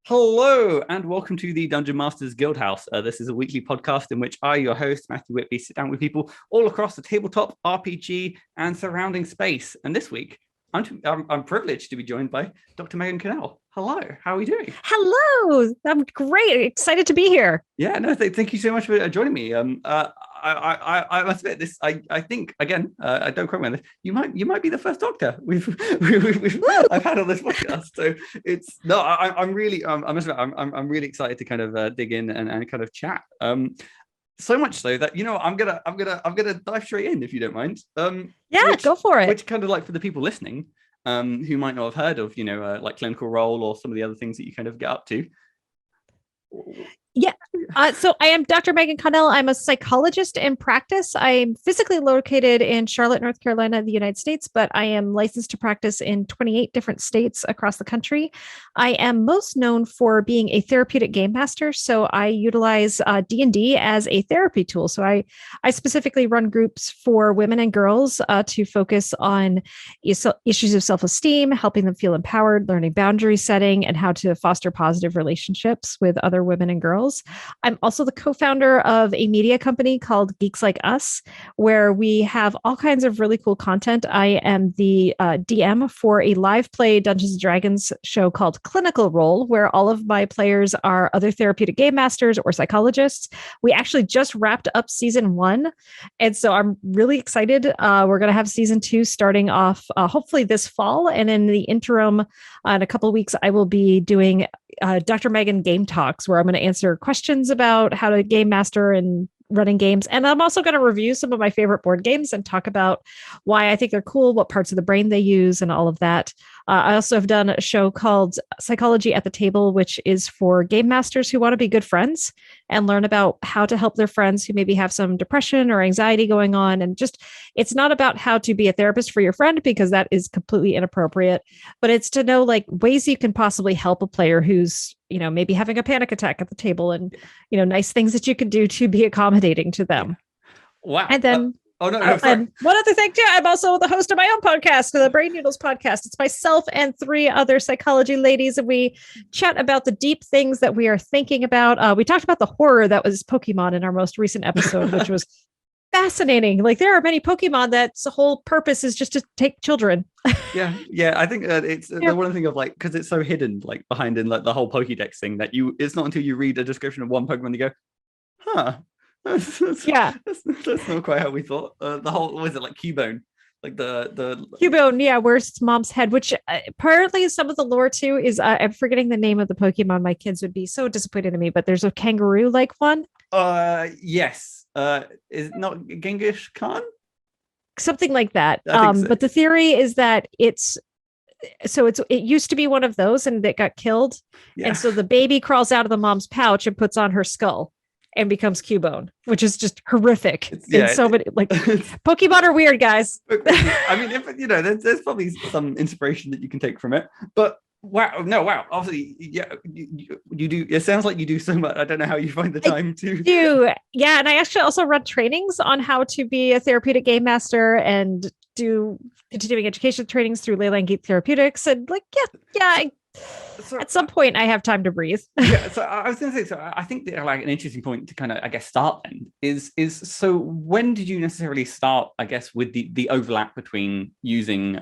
Hello and welcome to the Dungeon Masters Guild House. This is a weekly podcast in which I, your host, Matthew Whitby, sit down with people all across the tabletop, RPG, and surrounding space. And this week, I'm privileged to be joined by Dr. Megan Connell. Hello, how are we doing? Hello, I'm great. Excited to be here. Yeah, no, thank you so much for joining me. I must admit this. I think again. I don't quote me on this. You might be the first doctor I've had on this podcast. So it's no. I'm really. I must admit, I'm really excited to kind of dig in and kind of chat. So much so that I'm gonna dive straight in if you don't mind. Yeah, go for it. Which kind of like for the people listening, who might not have heard of like Clinical Role or some of the other things that you kind of get up to. Yeah. So I am Dr. Megan Connell. I'm a psychologist in practice. I'm physically located in Charlotte, North Carolina, the United States, but I am licensed to practice in 28 different states across the country. I am most known for being a therapeutic game master. So I utilize D&D as a therapy tool. So I specifically run groups for women and girls to focus on issues of self-esteem, helping them feel empowered, learning boundary setting, and how to foster positive relationships with other women and girls. I'm also the co-founder of a media company called Geeks Like Us, where we have all kinds of really cool content. I am the DM for a live play Dungeons and Dragons show called Clinical Role, where all of my players are other therapeutic game masters or psychologists. We actually just wrapped up season 1. And so I'm really excited. We're going to have season 2 starting off hopefully this fall. And in the interim, in a couple of weeks, I will be doing Dr. Megan Game Talks, where I'm going to answer questions about how to game master and running games. And I'm also going to review some of my favorite board games and talk about why I think they're cool, what parts of the brain they use, and all of that. I also have done a show called Psychology at the Table, which is for game masters who want to be good friends and learn about how to help their friends who maybe have some depression or anxiety going on. And just, it's not about how to be a therapist for your friend, because that is completely inappropriate, but it's to know like ways you can possibly help a player who's, maybe having a panic attack at the table, and, nice things that you can do to be accommodating to them. Wow. And then and one other thing too, I'm also the host of my own podcast, the Brain Noodles podcast. It's myself and 3 other psychology ladies, and we chat about the deep things that we are thinking about. We talked about the horror that was Pokemon in our most recent episode, which was fascinating. Like, there are many Pokemon that's the whole purpose is just to take children. yeah I think it's the one thing of like, because it's so hidden like behind in like the whole Pokédex thing, that it's not until you read a description of one Pokemon you go, that's not quite how we thought. The whole, was it like Cubone, like the Cubone, yeah, where's mom's head, which apparently some of the lore too is I'm forgetting the name of the Pokemon. My kids would be so disappointed in me, but there's a kangaroo like one. Yes. Is it not Genghis Khan? Something like that. So. But the theory is that it used to be one of those and it got killed. Yeah. And so the baby crawls out of the mom's pouch and puts on her skull and becomes Cubone, which is just horrific. So many like Pokemon are weird, guys. I mean, if there's probably some inspiration that you can take from it, but wow. Obviously, yeah, you do. It sounds like you do so much. I don't know how you find the time to do. Yeah, and I actually also run trainings on how to be a therapeutic game master and do continuing education trainings through Leyland Geek Therapeutics. And like, at some point, I have time to breathe. Yeah, so I was going to say, so I think that like an interesting point to kind of, I guess, start then is so when did you necessarily start, I guess, with the overlap between using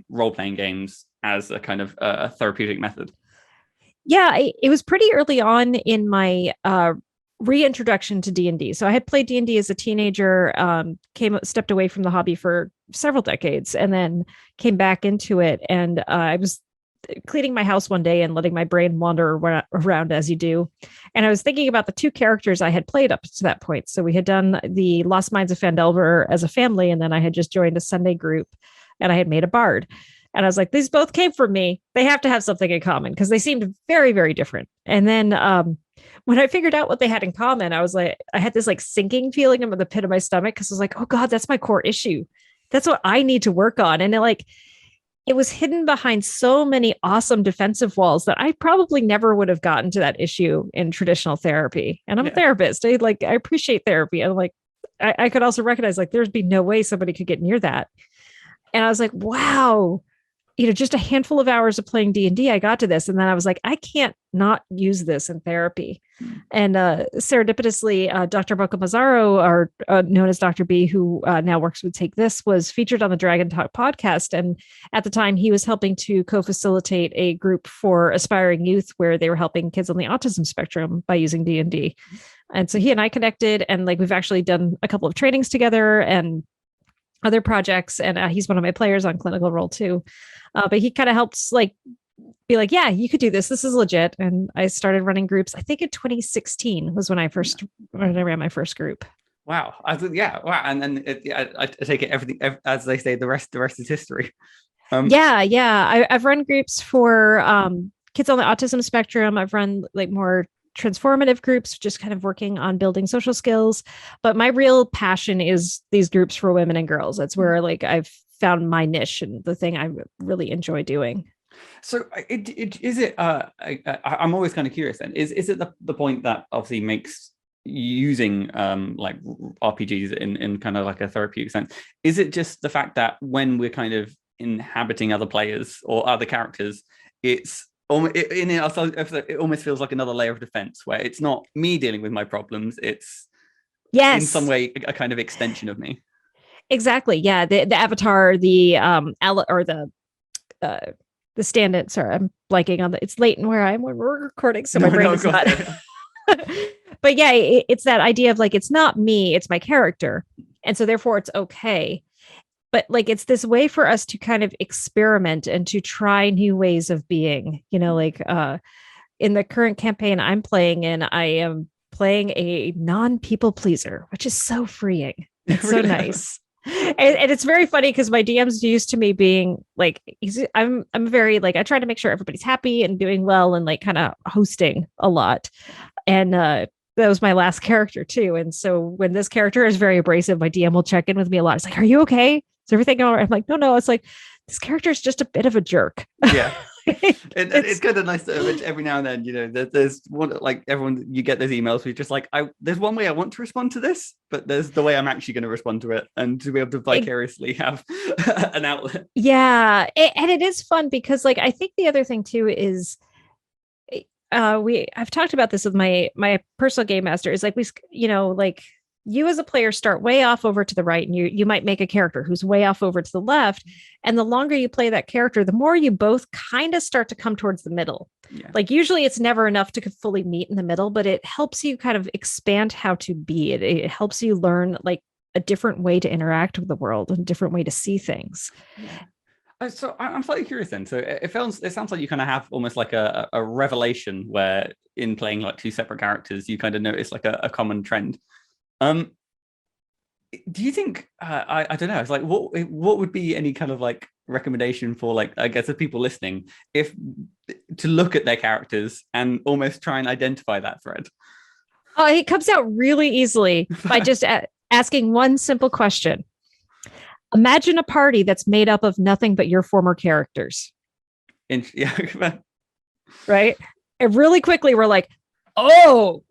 role-playing games as a kind of a therapeutic method? Yeah, it was pretty early on in my reintroduction to D&D. So I had played D&D as a teenager, stepped away from the hobby for several decades, and then came back into it. And I was cleaning my house one day and letting my brain wander around as you do. And I was thinking about the 2 characters I had played up to that point. So we had done the Lost Mines of Phandelver as a family, and then I had just joined a Sunday group and I had made a bard. And I was like, these both came from me. They have to have something in common because they seemed very, very different. And then when I figured out what they had in common, I was like, I had this like sinking feeling in the pit of my stomach because I was like, oh God, that's my core issue. That's what I need to work on. And it was hidden behind so many awesome defensive walls that I probably never would have gotten to that issue in traditional therapy. And I'm a therapist. I appreciate therapy. And like, I could also recognize like, there'd be no way somebody could get near that. And I was like, wow, just a handful of hours of playing D&D, I got to this. And then I was like, I can't not use this in therapy. And serendipitously, Dr. Boko Mazzaro, or known as Dr. B, who now works with Take This, was featured on the Dragon Talk podcast. And at the time, he was helping to co-facilitate a group for aspiring youth where they were helping kids on the autism spectrum by using D&D. And so he and I connected, and like we've actually done a couple of trainings together and other projects. And he's one of my players on Clinical Role too. But he kind of helps like be like, yeah, you could do this. This is legit. And I started running groups. I think in 2016 was when I ran my first group. Wow. Wow. And then I take it everything, as they say, the rest is history. I've run groups for kids on the autism spectrum. I've run like more transformative groups, just kind of working on building social skills. But my real passion is these groups for women and girls. That's where like I've found my niche and the thing I really enjoy doing. So I'm always kind of curious then, is it the point that obviously makes using like RPGs in kind of like a therapeutic sense? Is it just the fact that when we're kind of inhabiting other players or other characters, it almost feels like another layer of defense where it's not me dealing with my problems, it's in some way a kind of extension of me? Exactly. Yeah. The avatar, the the stand-in. Sorry, I'm blanking on it's late and where I am when we're recording, so my brain is not. But yeah, it's that idea of like, it's not me, it's my character, and so therefore it's okay. But like, it's this way for us to kind of experiment and to try new ways of being. Like in the current campaign I'm playing in, I am playing a non-people pleaser, which is so freeing. It's so nice. And it's very funny because my DMs used to me being like, I'm very like, I try to make sure everybody's happy and doing well and like kind of hosting a lot. And that was my last character too. And so when this character is very abrasive, my DM will check in with me a lot. It's like, are you okay? Is everything all right? I'm like, no. It's like, this character is just a bit of a jerk. Yeah. It's kind of nice to every now and then, there's one, like everyone, you get those emails where you're just like, there's one way I want to respond to this, but there's the way I'm actually going to respond to it, and to be able to vicariously have an outlet. Yeah. And it is fun because like, I think the other thing too is I've talked about this with my personal game master, is like, like you as a player start way off over to the right, and you might make a character who's way off over to the left. And the longer you play that character, the more you both kind of start to come towards the middle. Yeah. Like usually it's never enough to fully meet in the middle, but it helps you kind of expand how to be. It helps you learn like a different way to interact with the world and a different way to see things. Yeah. So I'm slightly curious then. So it sounds like you kind of have almost like a revelation where in playing like two separate characters, you kind of notice like a common trend. Do you think I don't know, it's like what would be any kind of like recommendation for like, I guess, the people listening, if to look at their characters and almost try and identify that thread? Oh, it comes out really easily by just asking one simple question. Imagine a party that's made up of nothing but your former characters. Yeah. Right? And really quickly we're like, oh.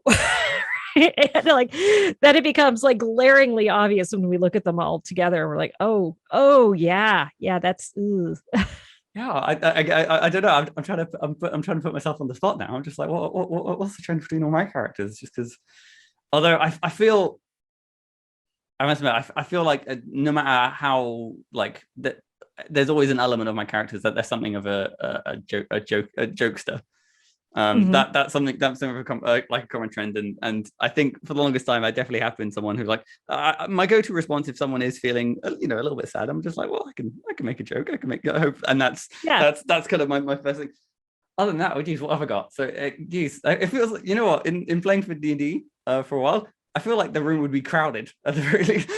And like then it becomes like glaringly obvious when we look at them all together. We're like, oh yeah, that's yeah. I don't know. I'm trying to put myself on the spot now. I'm just like, what's the trend between all my characters? Just because, although I feel, I must admit, I feel like no matter how like that, there's always an element of my characters that there's something of a jokester. That's something of like a common trend, and I think for the longest time I definitely have been someone who's like, my go-to response if someone is feeling a little bit sad, I'm just like, well, I can make a joke, I can make a hope, and that's kind of my first thing. Other than that, geez, what have I got? So it feels like, you know what, in playing for D&D for a while, I feel like the room would be crowded at the very least.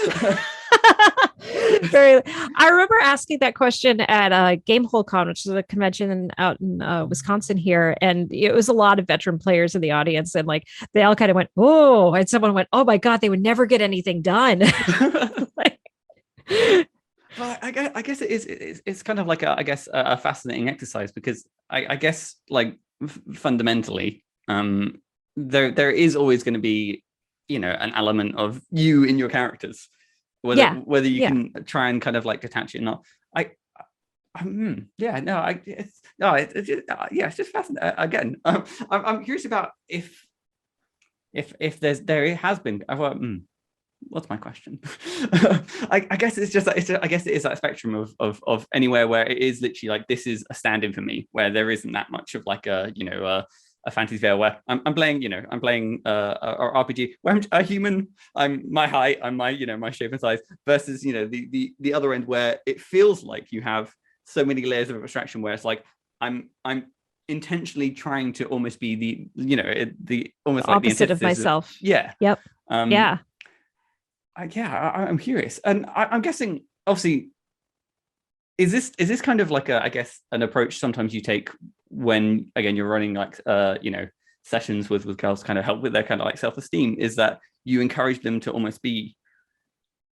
I remember asking that question at GameholeCon, which is a convention out in Wisconsin here, and it was a lot of veteran players in the audience, and like they all kind of went, "Oh!" and someone went, "Oh my god, they would never get anything done." Well, I guess it's kind of like a fascinating exercise, because I guess like fundamentally, there is always going to be an element of you in your characters. Whether you can try and kind of like detach it or not. Yeah, no, it's just, yeah, it's just fascinating. Again, I'm curious about if there has been. What's my question? I guess it's just I guess it is that spectrum of anywhere where it is literally like this is a stand-in for me, where there isn't that much of like a fantasy fair where I'm playing a RPG where I'm a human, I'm my height, I'm my shape and size, versus the other end where it feels like you have so many layers of abstraction where it's like I'm intentionally trying to almost be the almost like opposite the of myself. Yeah. Yep. Yeah. I'm curious, and I'm guessing obviously is this kind of like I guess an approach sometimes you take when again you're running like sessions with girls to kind of help with their kind of like self-esteem, is that you encourage them to almost be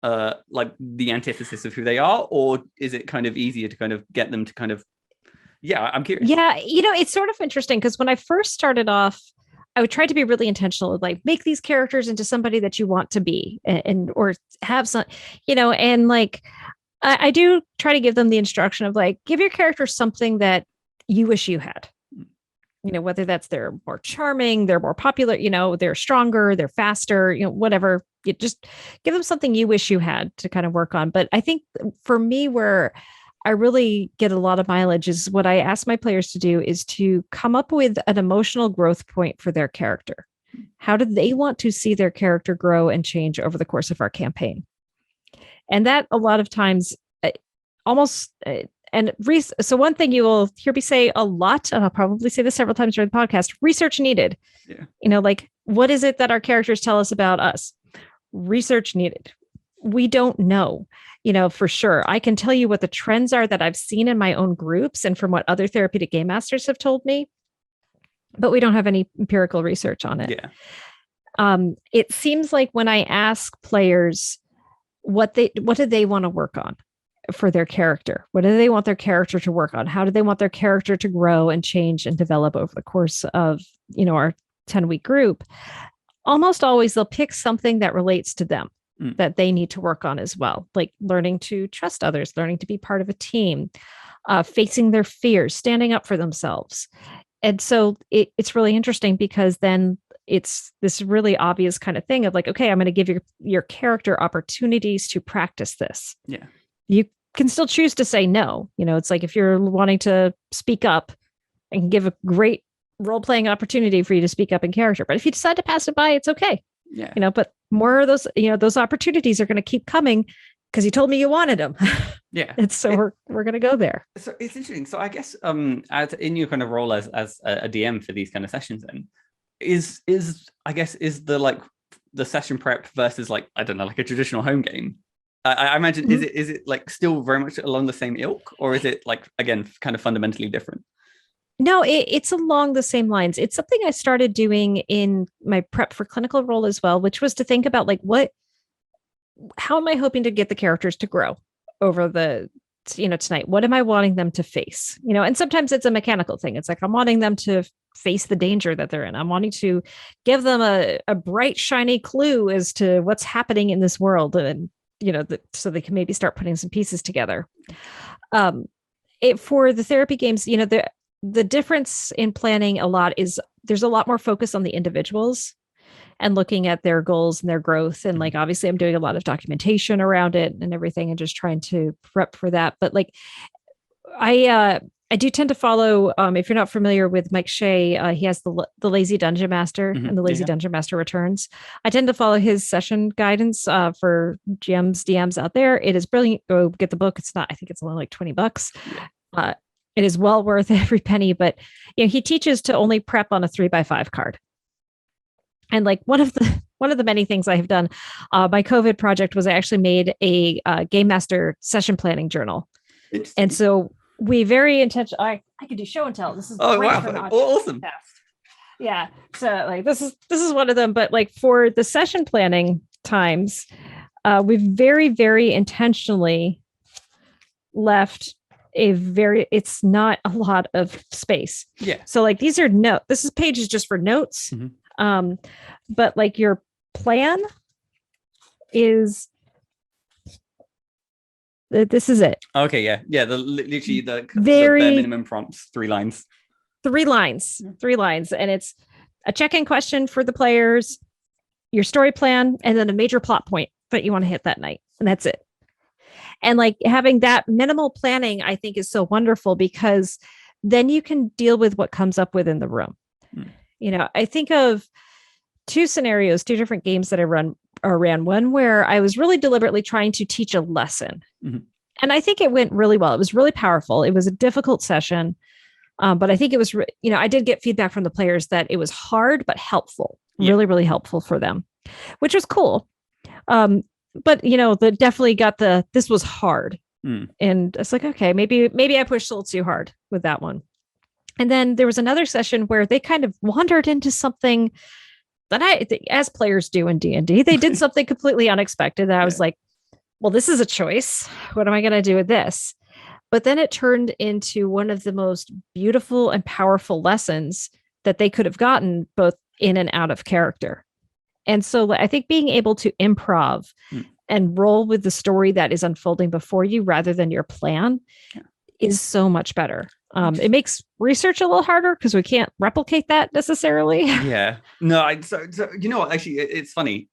like the antithesis of who they are, or is it kind of easier to kind of get them to kind of I'm curious. Yeah, it's sort of interesting because when I first started off, I would try to be really intentional, like make these characters into somebody that you want to be and or have some, and like I do try to give them the instruction of like, give your character something that you wish you had, whether that's they're more charming, they're more popular, they're stronger, they're faster, whatever. You just give them something you wish you had to kind of work on. But I think for me, where I really get a lot of mileage is what I ask my players to do is to come up with an emotional growth point for their character. How do they want to see their character grow and change over the course of our campaign? And that a lot of times so one thing you will hear me say a lot, and I'll probably say this several times during the podcast, research needed. Yeah. Like what is it that our characters tell us about us? Research needed. We don't know. For sure. I can tell you what the trends are that I've seen in my own groups and from what other therapeutic game masters have told me, but we don't have any empirical research on it. Yeah. It seems like when I ask players what do they want to work on for their character? What do they want their character to work on? How do they want their character to grow and change and develop over the course of, our 10-week group? Almost always they'll pick something that relates to them. That they need to work on as well, like learning to trust others, learning to be part of a team, facing their fears, standing up for themselves. And so it's really interesting because then it's this really obvious kind of thing of like, okay, I'm going to give your character opportunities to practice this. Yeah. You can still choose to say no. It's like if you're wanting to speak up and give a great role-playing opportunity for you to speak up in character. But if you decide to pass it by, it's okay. Yeah. But more of those, those opportunities are going to keep coming because you told me you wanted them. Yeah. And so we're going to go there. So it's interesting. So I guess in your kind of role as a DM for these kind of sessions, then is the session prep versus like, I don't know, like a traditional home game. I imagine is it like still very much along the same ilk, or is it like again kind of fundamentally different? No, it's along the same lines. It's something I started doing in my prep for clinical role as well, which was to think about like how am I hoping to get the characters to grow over the, tonight? What am I wanting them to face? And sometimes it's a mechanical thing. It's like I'm wanting them to face the danger that they're in. I'm wanting to give them a bright, shiny clue as to what's happening in this world, and so they can maybe start putting some pieces together. For the therapy games, the difference in planning a lot is there's a lot more focus on the individuals and looking at their goals and their growth. And like, obviously I'm doing a lot of documentation around it and everything and just trying to prep for that. But like, I do tend to follow, if you're not familiar with Mike Shea, he has the Lazy Dungeon Master and the Lazy Dungeon Master Returns. I tend to follow his session guidance for GMs, DMs out there. It is brilliant. Go get the book. I think it's only like $20. It is well worth every penny, but he teaches to only prep on a 3x5 card. And like one of the many things I have done, my COVID project was I actually made a game master session planning journal. And so we very intentionally, I could do show and tell. This is awesome. Yeah. So like this is one of them, but like for the session planning times, we very, very intentionally left it's not a lot of space. Yeah. So like this is pages just for notes. But like your plan is This is it. Okay, yeah. Literally the bare Very minimum prompts, 3 lines. 3 lines, 3 lines, and it's a check-in question for the players, your story plan, and then a major plot point that you want to hit that night, and that's it. And like having that minimal planning, I think, is so wonderful because then you can deal with what comes up within the room. I think of 2 scenarios, 2 different games that I ran. One where I was really deliberately trying to teach a lesson. And I think it went really well. It was really powerful. It was a difficult session. But I think it was, I did get feedback from the players that it was hard, but helpful, really, really helpful for them, which was cool. But, that definitely got this was hard. And it's like, okay, maybe I pushed a little too hard with that one. And then there was another session where they kind of wandered into something that as players do in D&D, they did something completely unexpected that I was like, well, this is a choice. What am I going to do with this? But then it turned into one of the most beautiful and powerful lessons that they could have gotten both in and out of character. And so I think being able to improv and roll with the story that is unfolding before you rather than your plan is so much better. It makes research a little harder because we can't replicate that necessarily. Yeah. No, so you know what? Actually, it's funny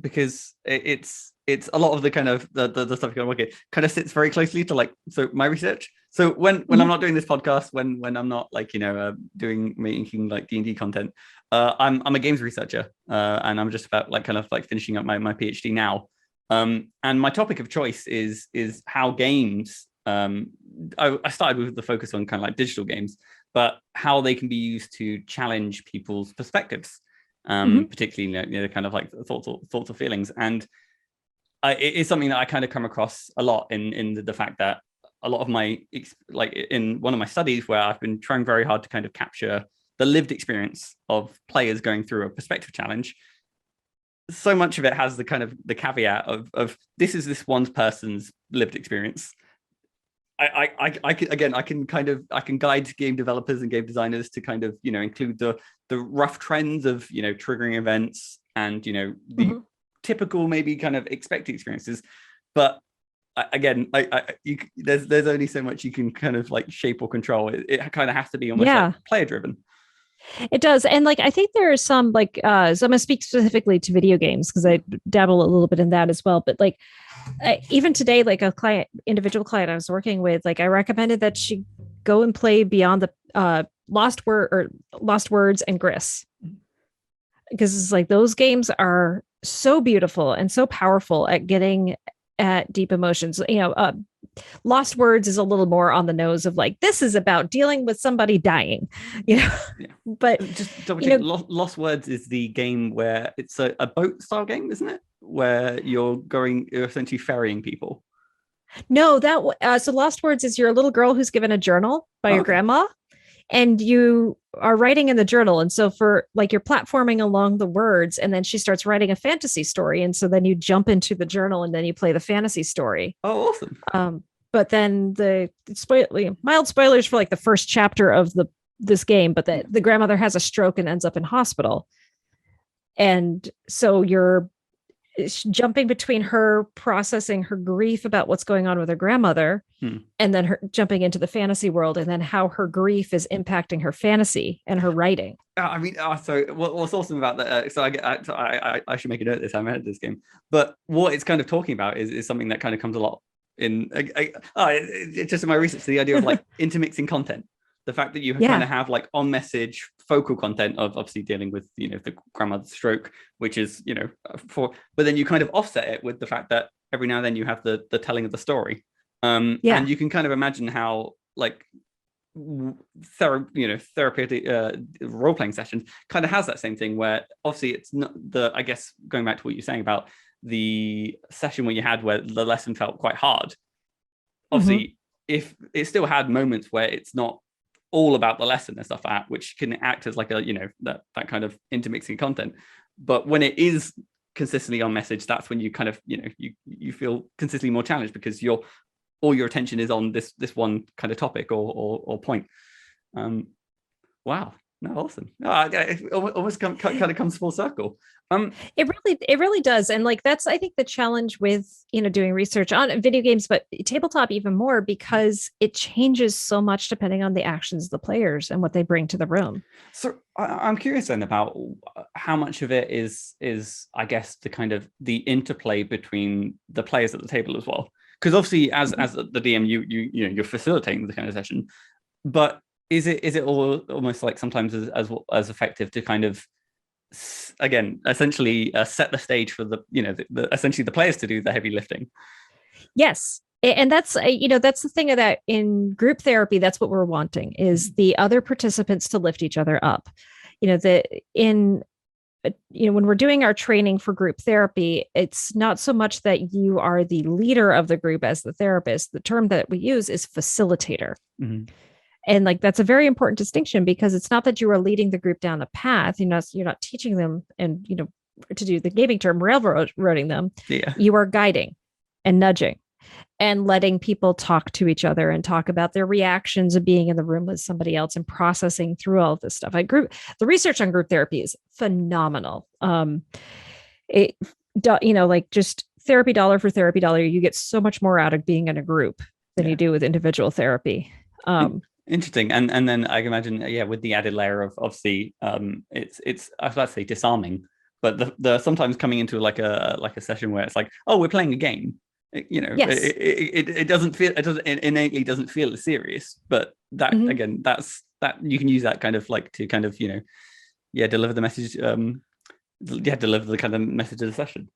because it's a lot of the kind of the stuff you're working kind of sits very closely to my research. So when I'm not doing this podcast, when I'm not making like D&D content, I'm a games researcher and I'm just about finishing up my PhD now. And my topic of choice is how games. I started with the focus on kind of like digital games, but how they can be used to challenge people's perspectives, particularly kind of like thoughts or feelings. And it is something that I kind of come across a lot in the fact that a lot of my in one of my studies where I've been trying very hard to kind of capture the lived experience of players going through a perspective challenge. So much of it has the kind of the caveat of this is this one person's lived experience. I can guide game developers and game designers to kind of include the rough trends of triggering events and the typical maybe kind of expected experiences, but there's only so much you can kind of like shape or control. It kind of has to be almost like player driven. It does. And I think there are some so I'm going to speak specifically to video games because I dabble a little bit in that as well. But even today, a individual client I was working with, I recommended that she go and play Beyond the Lost Words and Gris. Because it's those games are so beautiful and so powerful at getting at deep emotions. Lost Words is a little more on the nose of this is about dealing with somebody dying, but just double check. Lost Words is the game where it's a boat style game, isn't it? Where you're essentially ferrying people. No, so Lost Words is you're a little girl who's given a journal by your grandma, and you are writing in the journal. And so for you're platforming along the words, and then she starts writing a fantasy story. And so then you jump into the journal and then you play the fantasy story. Oh, awesome. But then mild spoilers for the first chapter of this game, but the grandmother has a stroke and ends up in hospital. And so you're jumping between her processing her grief about what's going on with her grandmother and then her jumping into the fantasy world and then how her grief is impacting her fantasy and her writing. I mean, so what's awesome about that? So I should make a note of this. I haven't heard this game, but what it's kind of talking about is something that kind of comes a lot in it's just in my research, the idea of intermixing content. The fact that you kind of have on message focal content of obviously dealing with the grandmother's stroke, which is but then you kind of offset it with the fact that every now and then you have the telling of the story, and you can kind of imagine how therapeutic role-playing sessions kind of has that same thing where obviously it's not I guess going back to what you're saying about the session where you had where the lesson felt quite hard. Obviously, if it still had moments where it's not all about the lesson and stuff which can act as that kind of intermixing content, but when it is consistently on message, that's when you kind of you feel consistently more challenged because all your attention is on this one kind of topic or point. Wow, No, awesome. It almost kind of comes full circle. It really does. And like that's I think the challenge with, doing research on video games, but tabletop even more, because it changes so much depending on the actions of the players and what they bring to the room. So I'm curious then about how much of it is I guess the kind of the interplay between the players at the table as well. Because obviously as the DM you're facilitating the kind of session, but is it almost like sometimes as effective to kind of again essentially set the stage for the essentially the players to do the heavy lifting? Yes. And that's that's the thing that in group therapy, that's what we're wanting, is the other participants to lift each other up. When we're doing our training for group therapy, it's not so much that you are the leader of the group as the therapist. The term that we use is facilitator. Mm-hmm. And like that's a very important distinction, because it's not that you are leading the group down a path. You're not teaching them and to do the gaming term, railroading them. Yeah. You are guiding and nudging and letting people talk to each other and talk about their reactions of being in the room with somebody else and processing through all of this stuff. The research on group therapy is phenomenal. Just therapy dollar for therapy dollar, you get so much more out of being in a group than you do with individual therapy. Interesting. And then I can imagine, with the added layer of obviously, it's I was about to say disarming, but the sometimes coming into like a session where it's like, oh, we're playing a game. Yes. It innately doesn't feel as serious, but that again, that you can use that kind of like to kind of deliver the message, deliver the kind of message of the session.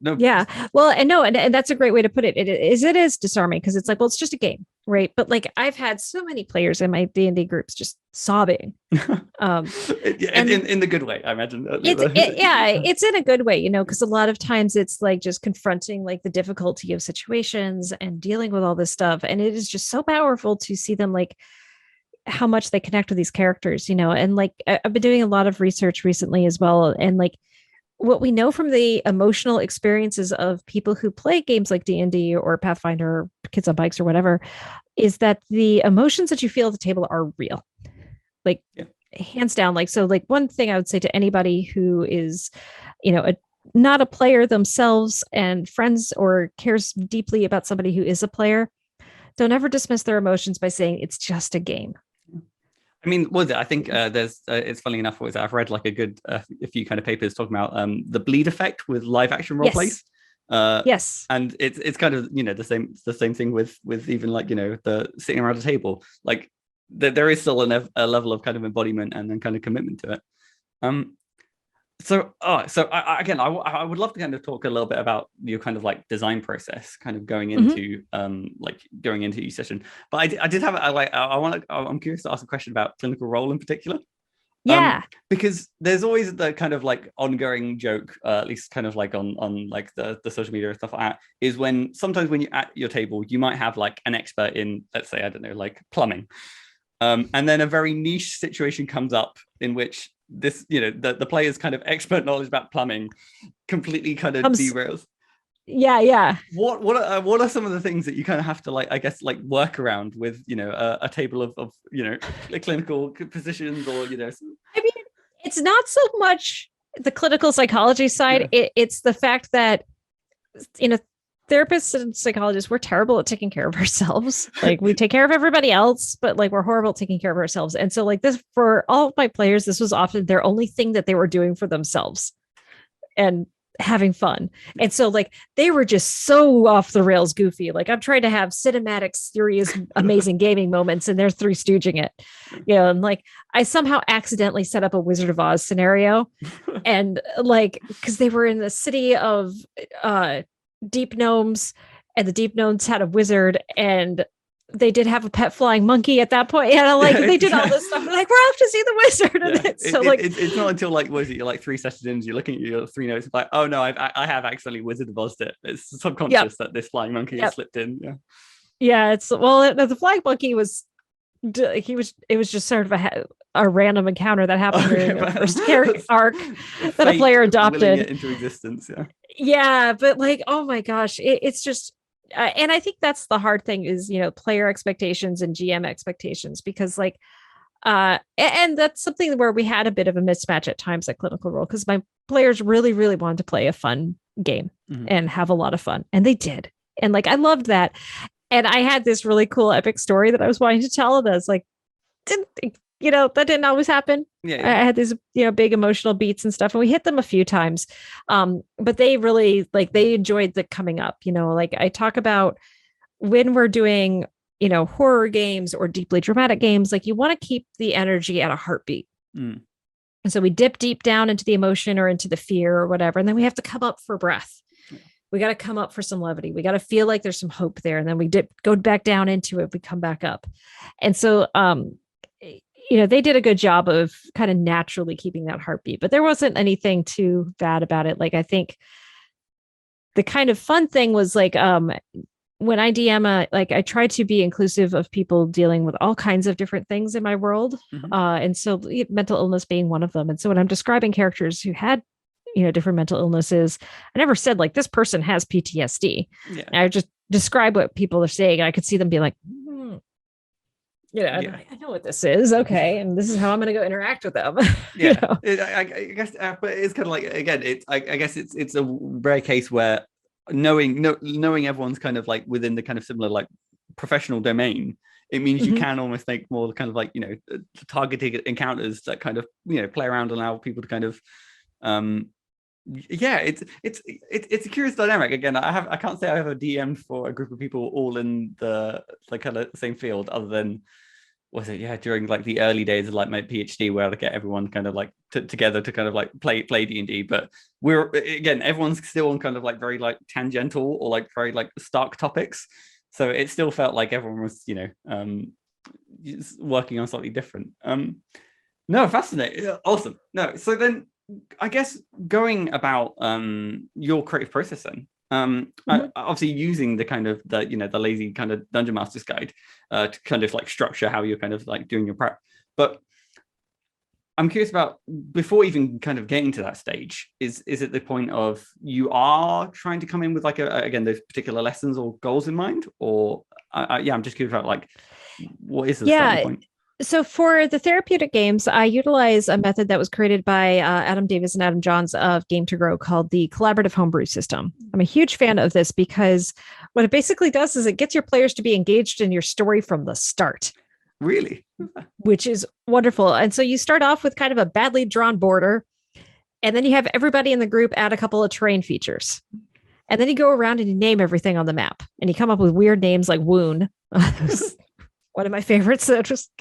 No. Yeah. Well, and that's a great way to put it. It is disarming, because it's like, well, it's just a game, right? But like I've had so many players in my D&D groups just sobbing. In the good way, I imagine. It's in a good way, because a lot of times it's like just confronting like the difficulty of situations and dealing with all this stuff. And it is just so powerful to see them like how much they connect with these characters, and like I've been doing a lot of research recently as well. And like, what we know from the emotional experiences of people who play games like D&D or Pathfinder or Kids on Bikes or whatever, is that the emotions that you feel at the table are real. Like hands down. Like, so like one thing I would say to anybody who is, not a player themselves and friends or cares deeply about somebody who is a player, don't ever dismiss their emotions by saying it's just a game. I mean, I think there's, it's funny enough, I've read like a few kind of papers talking about the bleed effect with live action role plays. Yes. And it's kind of, the same thing with even like, the sitting around a table, like there is still a level of kind of embodiment and then kind of commitment to it. So I would love to kind of talk a little bit about your kind of like design process, kind of going into going into each session. But I did have I'm curious to ask a question about clinical role in particular. Yeah, because there's always the kind of like ongoing joke, at least kind of like on like the social media and stuff like that, is when sometimes when you're at your table, you might have like an expert in, let's say, I don't know, like plumbing. And then a very niche situation comes up in which this, the player's kind of expert knowledge about plumbing completely kind of derails. Yeah. What are some of the things that you kind of have to like, I guess, like work around with, a table of clinical positions or, I mean, it's not so much the clinical psychology side. It's the fact that, therapists and psychologists, we're terrible at taking care of ourselves. Like we take care of everybody else, but like we're horrible at taking care of ourselves. And so like this, for all of my players, this was often their only thing that they were doing for themselves and having fun. And so like they were just so off the rails goofy. Like I'm trying to have cinematic, serious, amazing gaming moments, and they're Three Stooging it. And like I somehow accidentally set up a Wizard of Oz scenario. And like, because they were in the city of deep gnomes, and the deep gnomes had a wizard, and they did have a pet flying monkey at that point. They did all this stuff. Like, we're off to see the wizard. It's not until like, what is it? You're like 3 sessions in, you're looking at your 3 notes, like, oh no, I have accidentally Wizard of Oz it. It's subconscious that this flying monkey has slipped in. It's the flying monkey was. It was just sort of a random encounter that happened during the first arc that a player adopted it into existence. But like, oh my gosh, it's just and I think that's the hard thing is player expectations and GM expectations, because like And that's something where we had a bit of a mismatch at times at Clinical Role, because my players really, really wanted to play a fun game and have a lot of fun. And they did. And like, I loved that. And I had this really cool epic story that I was wanting to tell. And I was like, that didn't always happen. Yeah. I had these, big emotional beats and stuff, and we hit them a few times. But they really they enjoyed the coming up, like I talk about when we're doing, horror games or deeply dramatic games, like you want to keep the energy at a heartbeat. And so we dip deep down into the emotion or into the fear or whatever. And then we have to come up for breath. We got to come up for some levity. We got to feel like there's some hope there. And then we go back down into it. We come back up. And so, they did a good job of kind of naturally keeping that heartbeat, but there wasn't anything too bad about it. Like, I think the kind of fun thing was like, when I DM, I try to be inclusive of people dealing with all kinds of different things in my world. And so mental illness being one of them. And so when I'm describing characters who had, different mental illnesses, I never said like this person has PTSD. Yeah. I just describe what people are saying. And I could see them be like, I know what this is. Okay. And this is how I'm going to go interact with them. Yeah. I guess, but it's kind of like, again, I guess it's a rare case where knowing everyone's kind of like within the kind of similar like professional domain, it means you can almost make more kind of like, targeted encounters that kind of, play around and allow people to kind of, it's a curious dynamic. Again, I can't say I have a DM for a group of people all in the like kind of same field, other than during like the early days of like my PhD, where I get everyone kind of like together to kind of like play D&D. But everyone's still on kind of like very like tangential or like very like stark topics, so it still felt like everyone was working on something different. No, fascinating. Awesome. No, so then I guess going about your creative process then, obviously using the kind of the lazy kind of Dungeon Master's Guide to kind of like structure how you're kind of like doing your prep. But I'm curious about, before even kind of getting to that stage, is it the point of you are trying to come in with like again those particular lessons or goals in mind, or I'm just curious about like what is the starting point? So for the therapeutic games, I utilize a method that was created by Adam Davis and Adam Johns of Game to Grow called the collaborative homebrew system. I'm a huge fan of this because what it basically does is it gets your players to be engaged in your story from the start. Really? Which is wonderful. And so you start off with kind of a badly drawn border, and then you have everybody in the group add a couple of terrain features. And then you go around and you name everything on the map, and you come up with weird names like Woon. One of my favorites,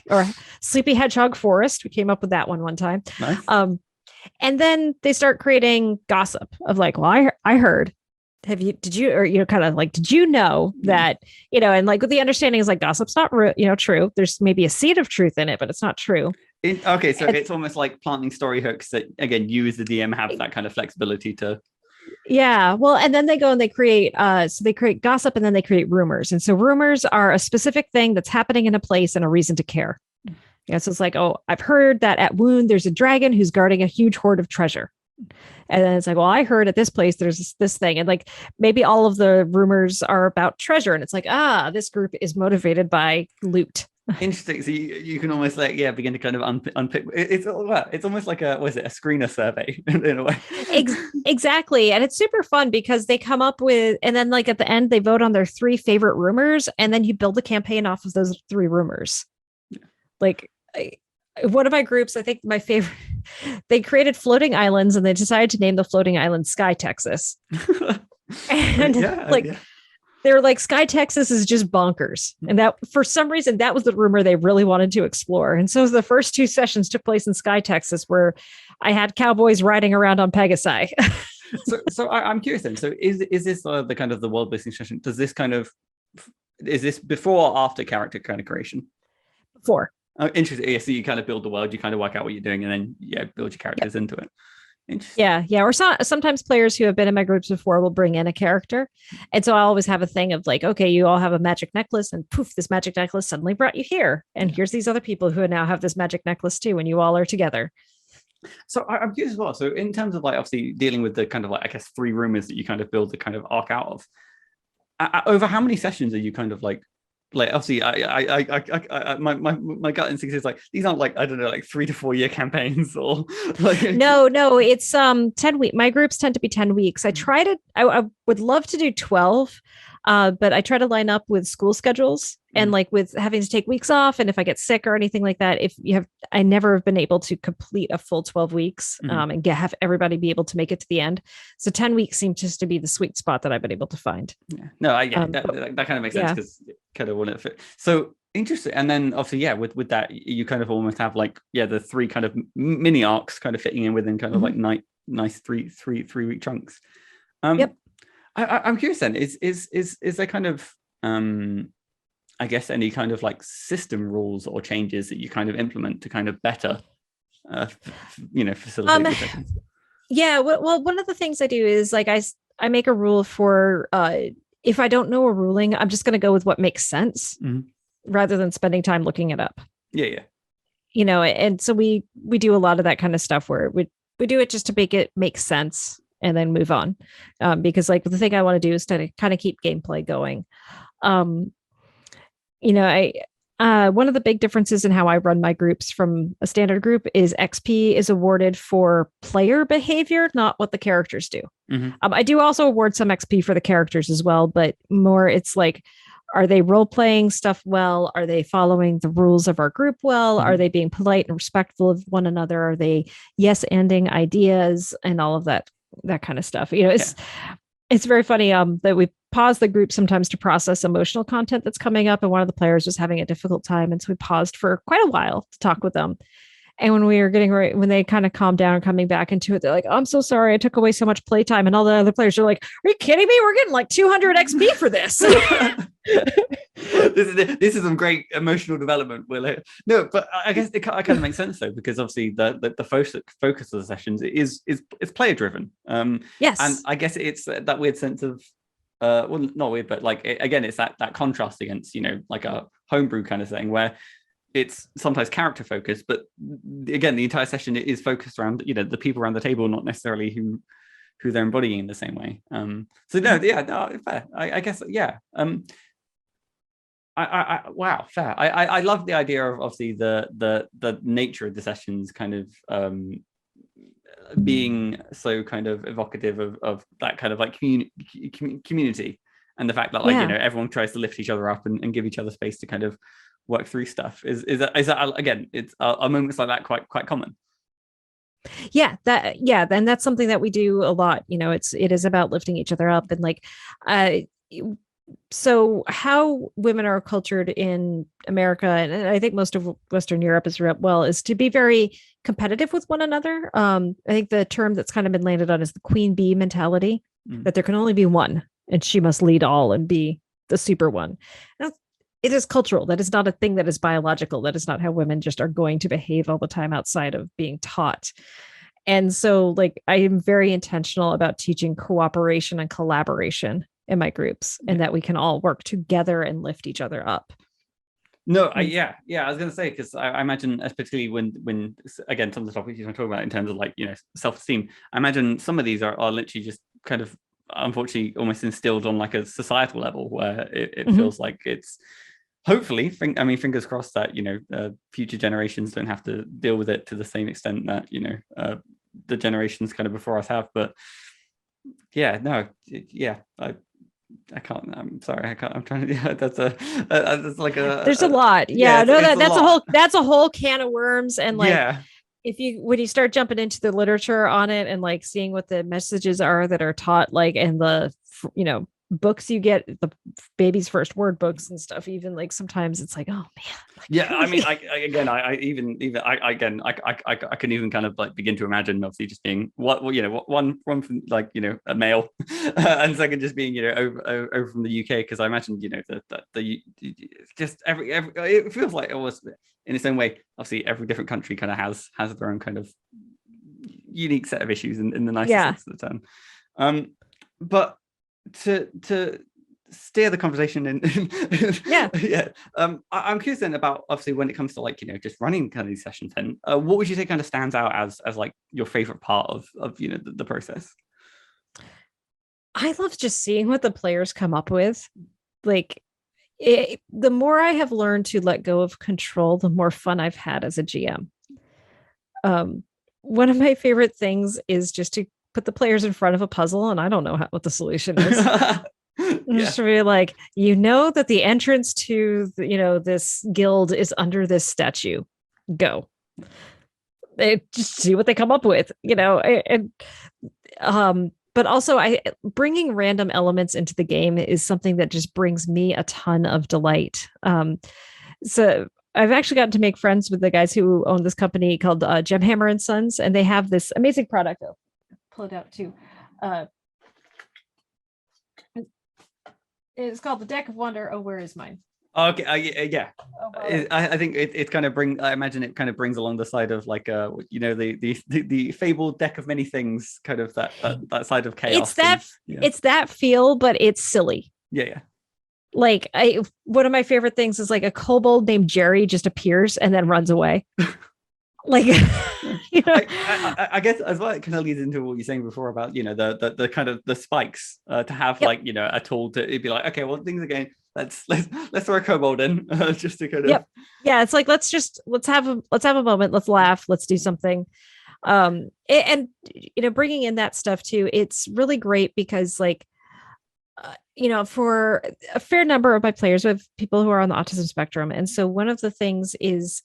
or Sleepy Hedgehog Forest. We came up with that one time. Nice. And then they start creating gossip of like, well, I heard. Did you know that, and like with the understanding is like gossip's not true. There's maybe a seed of truth in it, but it's not true. It's almost like planting story hooks that, again, you as the DM have that kind of flexibility to. Yeah. Well, and then they go and they create, they create gossip, and then they create rumors. And so rumors are a specific thing that's happening in a place and a reason to care. Yeah. So it's like, oh, I've heard that at Wound, there's a dragon who's guarding a huge hoard of treasure. And then it's like, well, I heard at this place, there's this thing. And like, maybe all of the rumors are about treasure. And it's like, this group is motivated by loot. Interesting. So you can almost like begin to kind of unpick. It's almost like a screener survey in a way. Exactly, and it's super fun because they come up with, and then like at the end they vote on their 3 favorite rumors, and then you build a campaign off of those 3 rumors. Yeah. Like one of my groups, I think my favorite, they created floating islands, and they decided to name the floating island Sky Texas. And they were like, Sky Texas is just bonkers. And that, for some reason, that was the rumor they really wanted to explore. And so the first 2 sessions took place in Sky Texas, where I had cowboys riding around on Pegasi. So I'm curious then. So is this the kind of the world building session? Does this kind of, is this before or after character kind of creation? Before. Oh, interesting. Yeah, so you kind of build the world, you kind of work out what you're doing, and then build your characters into it. Yeah. Or sometimes players who have been in my groups before will bring in a character. And so I always have a thing of like, okay, you all have a magic necklace, and poof, this magic necklace suddenly brought you here. And here's these other people who now have this magic necklace too, and you all are together. So I'm curious as well. So in terms of like obviously dealing with the kind of like, I guess, 3 rumors that you kind of build the kind of arc out of, over how many sessions are you kind of like like obviously my gut instinct is like these aren't like, I don't know, like 3 to 4 year campaigns or like No, it's 10 week. My groups tend to be 10 weeks. I would love to do 12, but I try to line up with school schedules and like with having to take weeks off. And if I get sick or anything like that, I never have been able to complete a full 12 weeks and have everybody be able to make it to the end. So 10 weeks seems just to be the sweet spot that I've been able to find. Yeah. No, that kind of makes sense because kind of want it fit. So interesting. And then obviously, with that, you kind of almost have like, the 3 kind of mini arcs kind of fitting in within kind of like nice 3-week chunks. Yep. I'm curious then, is there kind of I guess any kind of like system rules or changes that you kind of implement to kind of better facilitate the sessions? Yeah, well, one of the things I do is like I make a rule for if I don't know a ruling, I'm just going to go with what makes sense rather than spending time looking it up. Yeah. And so we do a lot of that kind of stuff where we do it just to make it make sense and then move on. Because like the thing I want to do is to kind of keep gameplay going. One of the big differences in how I run my groups from a standard group is XP is awarded for player behavior, not what the characters do. I do also award some XP for the characters as well, but more it's like, are they role-playing stuff well? Are they following the rules of our group well? Are they being polite and respectful of one another? Are they yes-anding ideas and all of that kind of stuff? It's very funny that we pause the group sometimes to process emotional content that's coming up, and one of the players was having a difficult time, and so we paused for quite a while to talk with them. And when we were when they kind of calmed down and coming back into it, they're like, "I'm so sorry, I took away so much playtime." And all the other players are like, "Are you kidding me? We're getting like 200 XP for this." This is some great emotional development, will it? No, but I guess it kind of makes sense though, because obviously the focus of the sessions is player driven. Yes, and I guess it's that weird sense of well, not weird, but like again, it's that contrast against like a homebrew kind of thing where it's sometimes character focused, but again, the entire session is focused around the people around the table, not necessarily who they're embodying in the same way. Fair. I guess wow, fair. I love the idea of obviously the nature of the sessions kind of being so kind of evocative of that kind of like community, and the fact that like everyone tries to lift each other up and give each other space to kind of work through stuff. Is that again, it's are moments like that quite common? Then that's something that we do a lot. It is about lifting each other up, and like so how women are cultured in America, and I think most of Western Europe as well, is to be very competitive with one another. I think the term that's kind of been landed on is the queen bee mentality, that there can only be one and she must lead all and be the super one. Now, it is cultural. That is not a thing that is biological. That is not how women just are going to behave all the time outside of being taught. And so like I am very intentional about teaching cooperation and collaboration in my groups, and that we can all work together and lift each other up. No, I was going to say, because I imagine, particularly when again, some of the topics you're talking about in terms of like, self-esteem, I imagine some of these are literally just kind of, unfortunately, almost instilled on like a societal level where it feels like it's hopefully, fingers crossed that, future generations don't have to deal with it to the same extent that, the generations kind of before us have. But I can't. I'm sorry. I can't. I'm trying to. Yeah, that's like a. There's a lot. That's a whole can of worms. And like, when you start jumping into the literature on it and like seeing what the messages are that are taught, like in the books you get, the baby's first word books and stuff, even like sometimes it's like, oh man. I can even kind of like begin to imagine obviously just being one from like a male and second just being over from the UK, because I imagine the just every it feels like it was in its own way. Obviously every different country kind of has their own kind of unique set of issues in the nicest sense of the term. But to steer the conversation I'm curious then about obviously when it comes to like just running kind of these sessions, then what would you say kind of stands out as like your favorite part of the process? I love just seeing what the players come up with. Like the more I have learned to let go of control, the more fun I've had as a GM. One of my favorite things is just to put the players in front of a puzzle, and I don't know what the solution is. Just to be like, that the entrance to this guild is under this statue. Go. Just see what they come up with, and but also bringing random elements into the game is something that just brings me a ton of delight. So I've actually gotten to make friends with the guys who own this company called Gemhammer and Sons, and they have this amazing product. I'll pull it out too. It's called the Deck of Wonder. Oh, where is mine? Okay, yeah. I think it kind of I imagine it kind of brings along the side of like the fabled deck of many things, kind of that side of chaos. It's that feel, but it's silly. Yeah. Like one of my favorite things is like a kobold named Jerry just appears and then runs away. Like, I guess as well, it kind of leads into what you're saying before about the kind of the spikes to have like a tool to be like, okay, well, things are going. Let's throw a kobold in just to kind of it's like let's have a moment, let's laugh, let's do something. And bringing in that stuff too, it's really great because like for a fair number of my players, we have people who are on the autism spectrum, and so one of the things is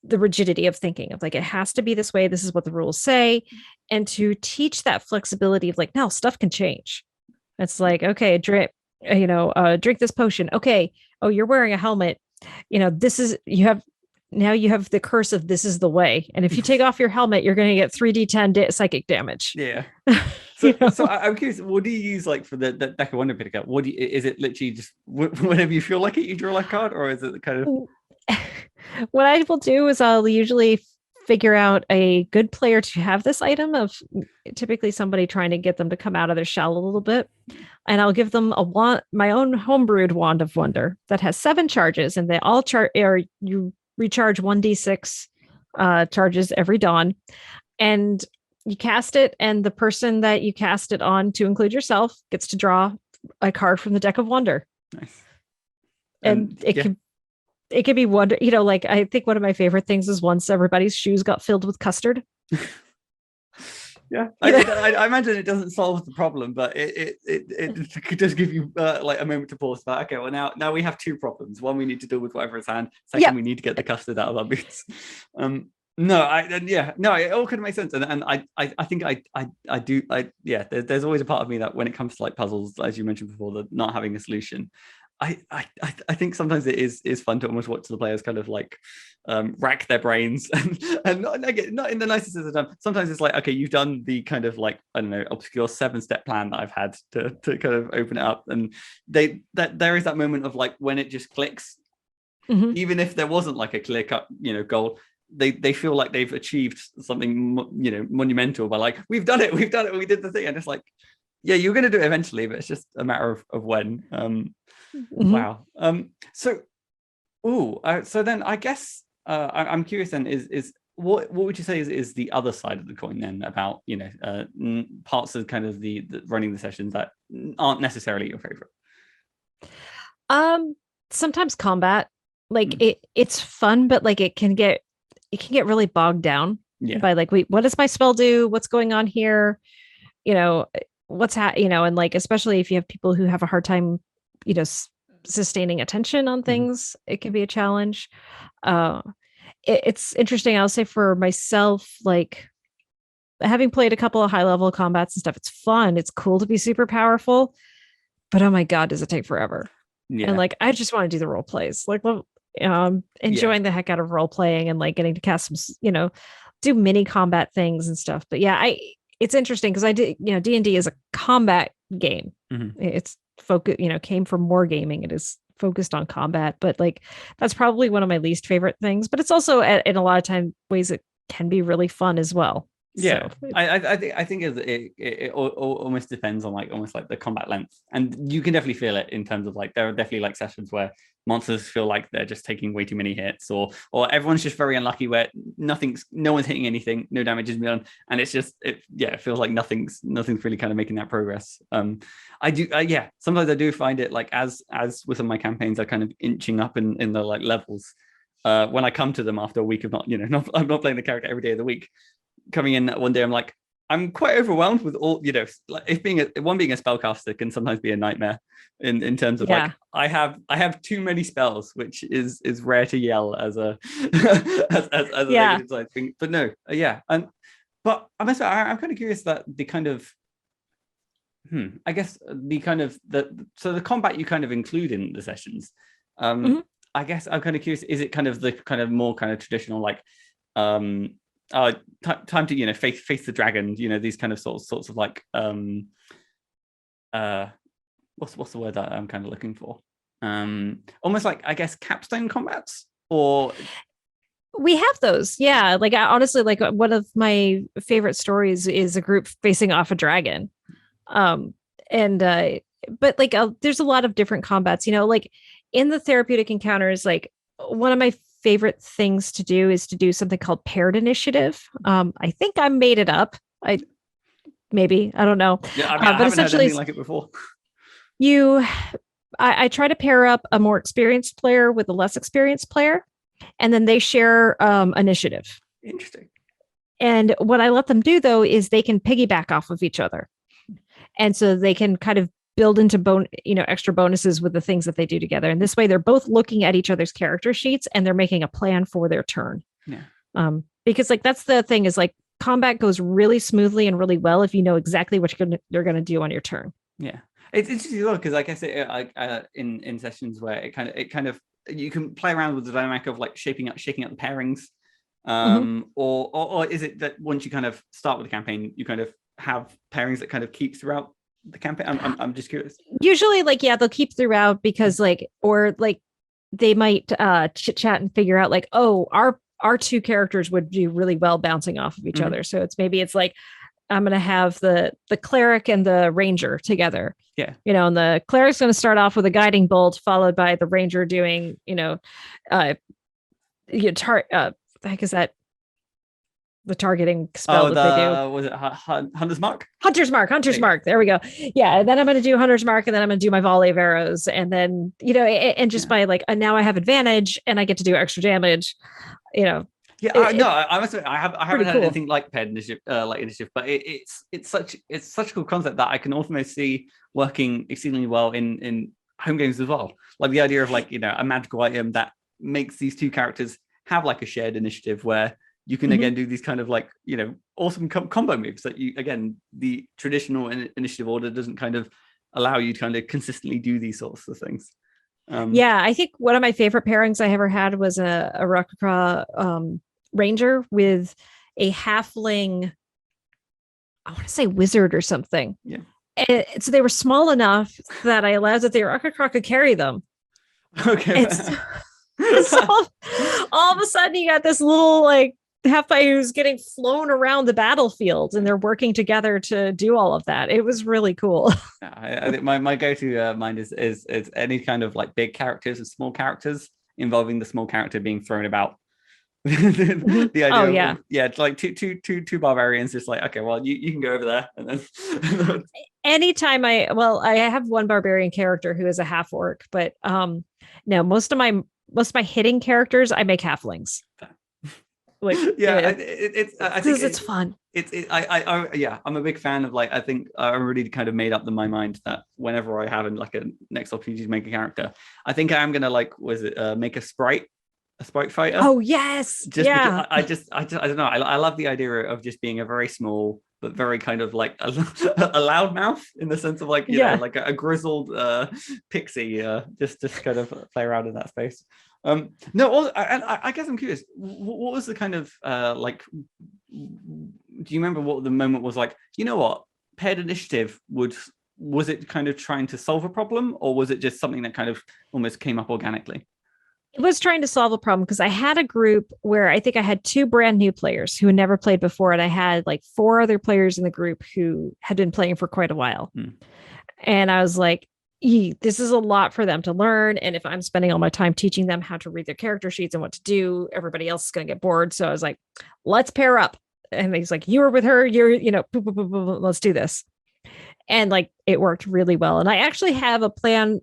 the rigidity of thinking of like, it has to be this way, this is what the rules say, and to teach that flexibility of like, no, stuff can change. It's like, okay, drink this potion. Okay. Oh, you're wearing a helmet. This is, you have the curse of this is the way. And if you take off your helmet, you're going to get 3d10 psychic damage. Yeah. So I'm curious, what do you use like for the deck of wonder pick up? Is it literally just whenever you feel like it, you draw a card, or is it kind of? What I will do is I'll usually figure out a good player to have this item, of typically somebody trying to get them to come out of their shell a little bit. And I'll give them my own homebrewed wand of wonder that has 7 charges, and they all you recharge 1d6 charges every dawn, and you cast it, and the person that you cast it on, to include yourself, gets to draw a card from the deck of wonder. Nice. And it could be wonder, like I think one of my favorite things is once everybody's shoes got filled with custard. Yeah, I imagine it doesn't solve the problem, but it could just give you like a moment to pause. But okay, well now we have 2 problems. One, we need to deal with whatever is hand. Second, we need to get the custard out of our boots. It all could make sense, and I think I do. There's always a part of me that when it comes to like puzzles, as you mentioned before, the not having a solution. I think sometimes it is fun to almost watch the players kind of like rack their brains and not in the nicest of the time. Sometimes it's like, okay, you've done the kind of like, I don't know, obscure 7-step plan that I've had to kind of open it up, and there is that moment of like when it just clicks, even if there wasn't like a clear cut goal. They feel like they've achieved something monumental by like, we did the thing, and it's like, yeah, you're going to do it eventually, but it's just a matter of when. Wow. So then I guess I'm curious then, is what would you say is the other side of the coin then, about parts of kind of the running the sessions that aren't necessarily your favorite? Sometimes combat, like it's fun, but like it can get really bogged down by like, wait, what does my spell do? What's going on here? What's and like, especially if you have people who have a hard time sustaining attention on things, it can be a challenge. It's interesting. I'll say for myself, like having played a couple of high level combats and stuff, it's fun, it's cool to be super powerful, but oh my god, does it take forever. And like, I just want to do the role plays, like enjoying the heck out of role playing, and like getting to cast some do mini combat things and stuff. But it's interesting because I did, D&D is a combat game. It's focus, came from wargaming. It is focused on combat, but like that's probably one of my least favorite things. But it's also in a lot of ways it can be really fun as well. Yeah, So I think it almost depends on like almost like the combat length, and you can definitely feel it in terms of like there are definitely like sessions where monsters feel like they're just taking way too many hits, or everyone's just very unlucky where no one's hitting anything, no damage is done, and it's just it feels like nothing's really kind of making that progress. Yeah, sometimes I do find it like as with some of my campaigns are kind of inching up in the like levels. When I come to them after a week of I'm not playing the character every day of the week. Coming in one day, I'm quite overwhelmed with all, like if being a spellcaster can sometimes be a nightmare in terms of like I have too many spells, which is rare to yell as a as a negative side thing. But no, but I'm kind of curious that the kind of I guess the kind of the combat you kind of include in the sessions. I guess I'm kind of curious, is it kind of the kind of more kind of traditional like time to face the dragon, these kind of sorts of like what's the word that I'm kind of looking for, almost like I guess capstone combats, or we have those, like honestly, like one of my favorite stories is a group facing off a dragon, but like there's a lot of different combats, like in the therapeutic encounters. Like one of my favorite things to do is to do something called paired initiative. I think I made it up. I don't know. Yeah, I mean, I haven't heard anything like it before. I try to pair up a more experienced player with a less experienced player, and then they share initiative. Interesting. And what I let them do though is they can piggyback off of each other, and so they can kind of build into extra bonuses with the things that they do together. And this way they're both looking at each other's character sheets and they're making a plan for their turn. Yeah. Because like that's the thing is like combat goes really smoothly and really well if you know exactly what you're going to do on your turn. Yeah. It's interesting because I guess in sessions where it kind of you can play around with the dynamic of like shaking up the pairings. Or is it that once you kind of start with the campaign, you kind of have pairings that kind of keep throughout the campaign? I'm just curious. Usually like they'll keep throughout because like they might chit chat and figure out like, oh, our two characters would do really well bouncing off of each other. So it's like I'm gonna have the cleric and the ranger together. Yeah. And the cleric's gonna start off with a guiding bolt, followed by the ranger doing, the heck is that? The targeting spell that they do. Was it Hunter's Mark? Hunter's Mark. There we go. Yeah. And then I'm going to do Hunter's Mark, and then I'm going to do my volley of arrows. And then, and just by like, now I have advantage and I get to do extra damage, Yeah. I must admit, I haven't had anything like paired initiative, but it's such a cool concept that I can almost see working exceedingly well in home games as well. Like the idea of like, a magical item that makes these two characters have like a shared initiative where you can again do these kind of like awesome combo moves that the traditional initiative order doesn't kind of allow you to kind of consistently do these sorts of things. I think one of my favorite pairings I ever had was a Rakakra ranger with a halfling, I want to say wizard or something. Yeah. And so they were small enough that I allowed that the Rakakra could carry them. Okay. So all of a sudden you got this little like half-pie who's getting flown around the battlefield, and they're working together to do all of that. It was really cool. I think my go-to mind is any kind of like big characters and small characters involving the small character being thrown about. The idea it's like two barbarians just like, okay, well you can go over there, and then anytime I have one barbarian character who is a half orc, but no, most of my hitting characters I make halflings. Like it's fun. I'm a big fan of like, I think I really kind of made up my mind that whenever I have like a next opportunity to make a character, I think I am gonna like make a sprite fighter. Oh yes, because I don't know. I love the idea of just being a very small but very kind of like a loudmouth in the sense of like like a grizzled pixie, just kind of play around in that space. I guess I'm curious. What was the kind of like? Do you remember what the moment was like? You know what, paired initiative was it kind of trying to solve a problem, or was it just something that kind of almost came up organically? It was trying to solve a problem because I had a group where I think I had 2 brand new players who had never played before, and I had like 4 other players in the group who had been playing for quite a while. And I was like, this is a lot for them to learn. And if I'm spending all my time teaching them how to read their character sheets and what to do, everybody else is going to get bored. So I was like, let's pair up. And he's like, you were with her, you're, let's do this. And like, it worked really well. And I actually have a plan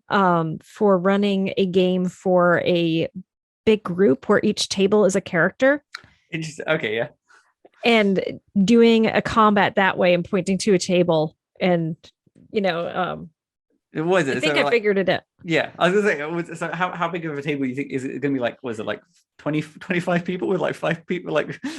for running a game for a big group where each table is a character. Okay, yeah. And doing a combat that way and pointing to a table and, It was it. I think I figured it out. Yeah, I was gonna say. So how big of a table do you think is it going to be? Like, was it like 20, 25 people with like 5 people,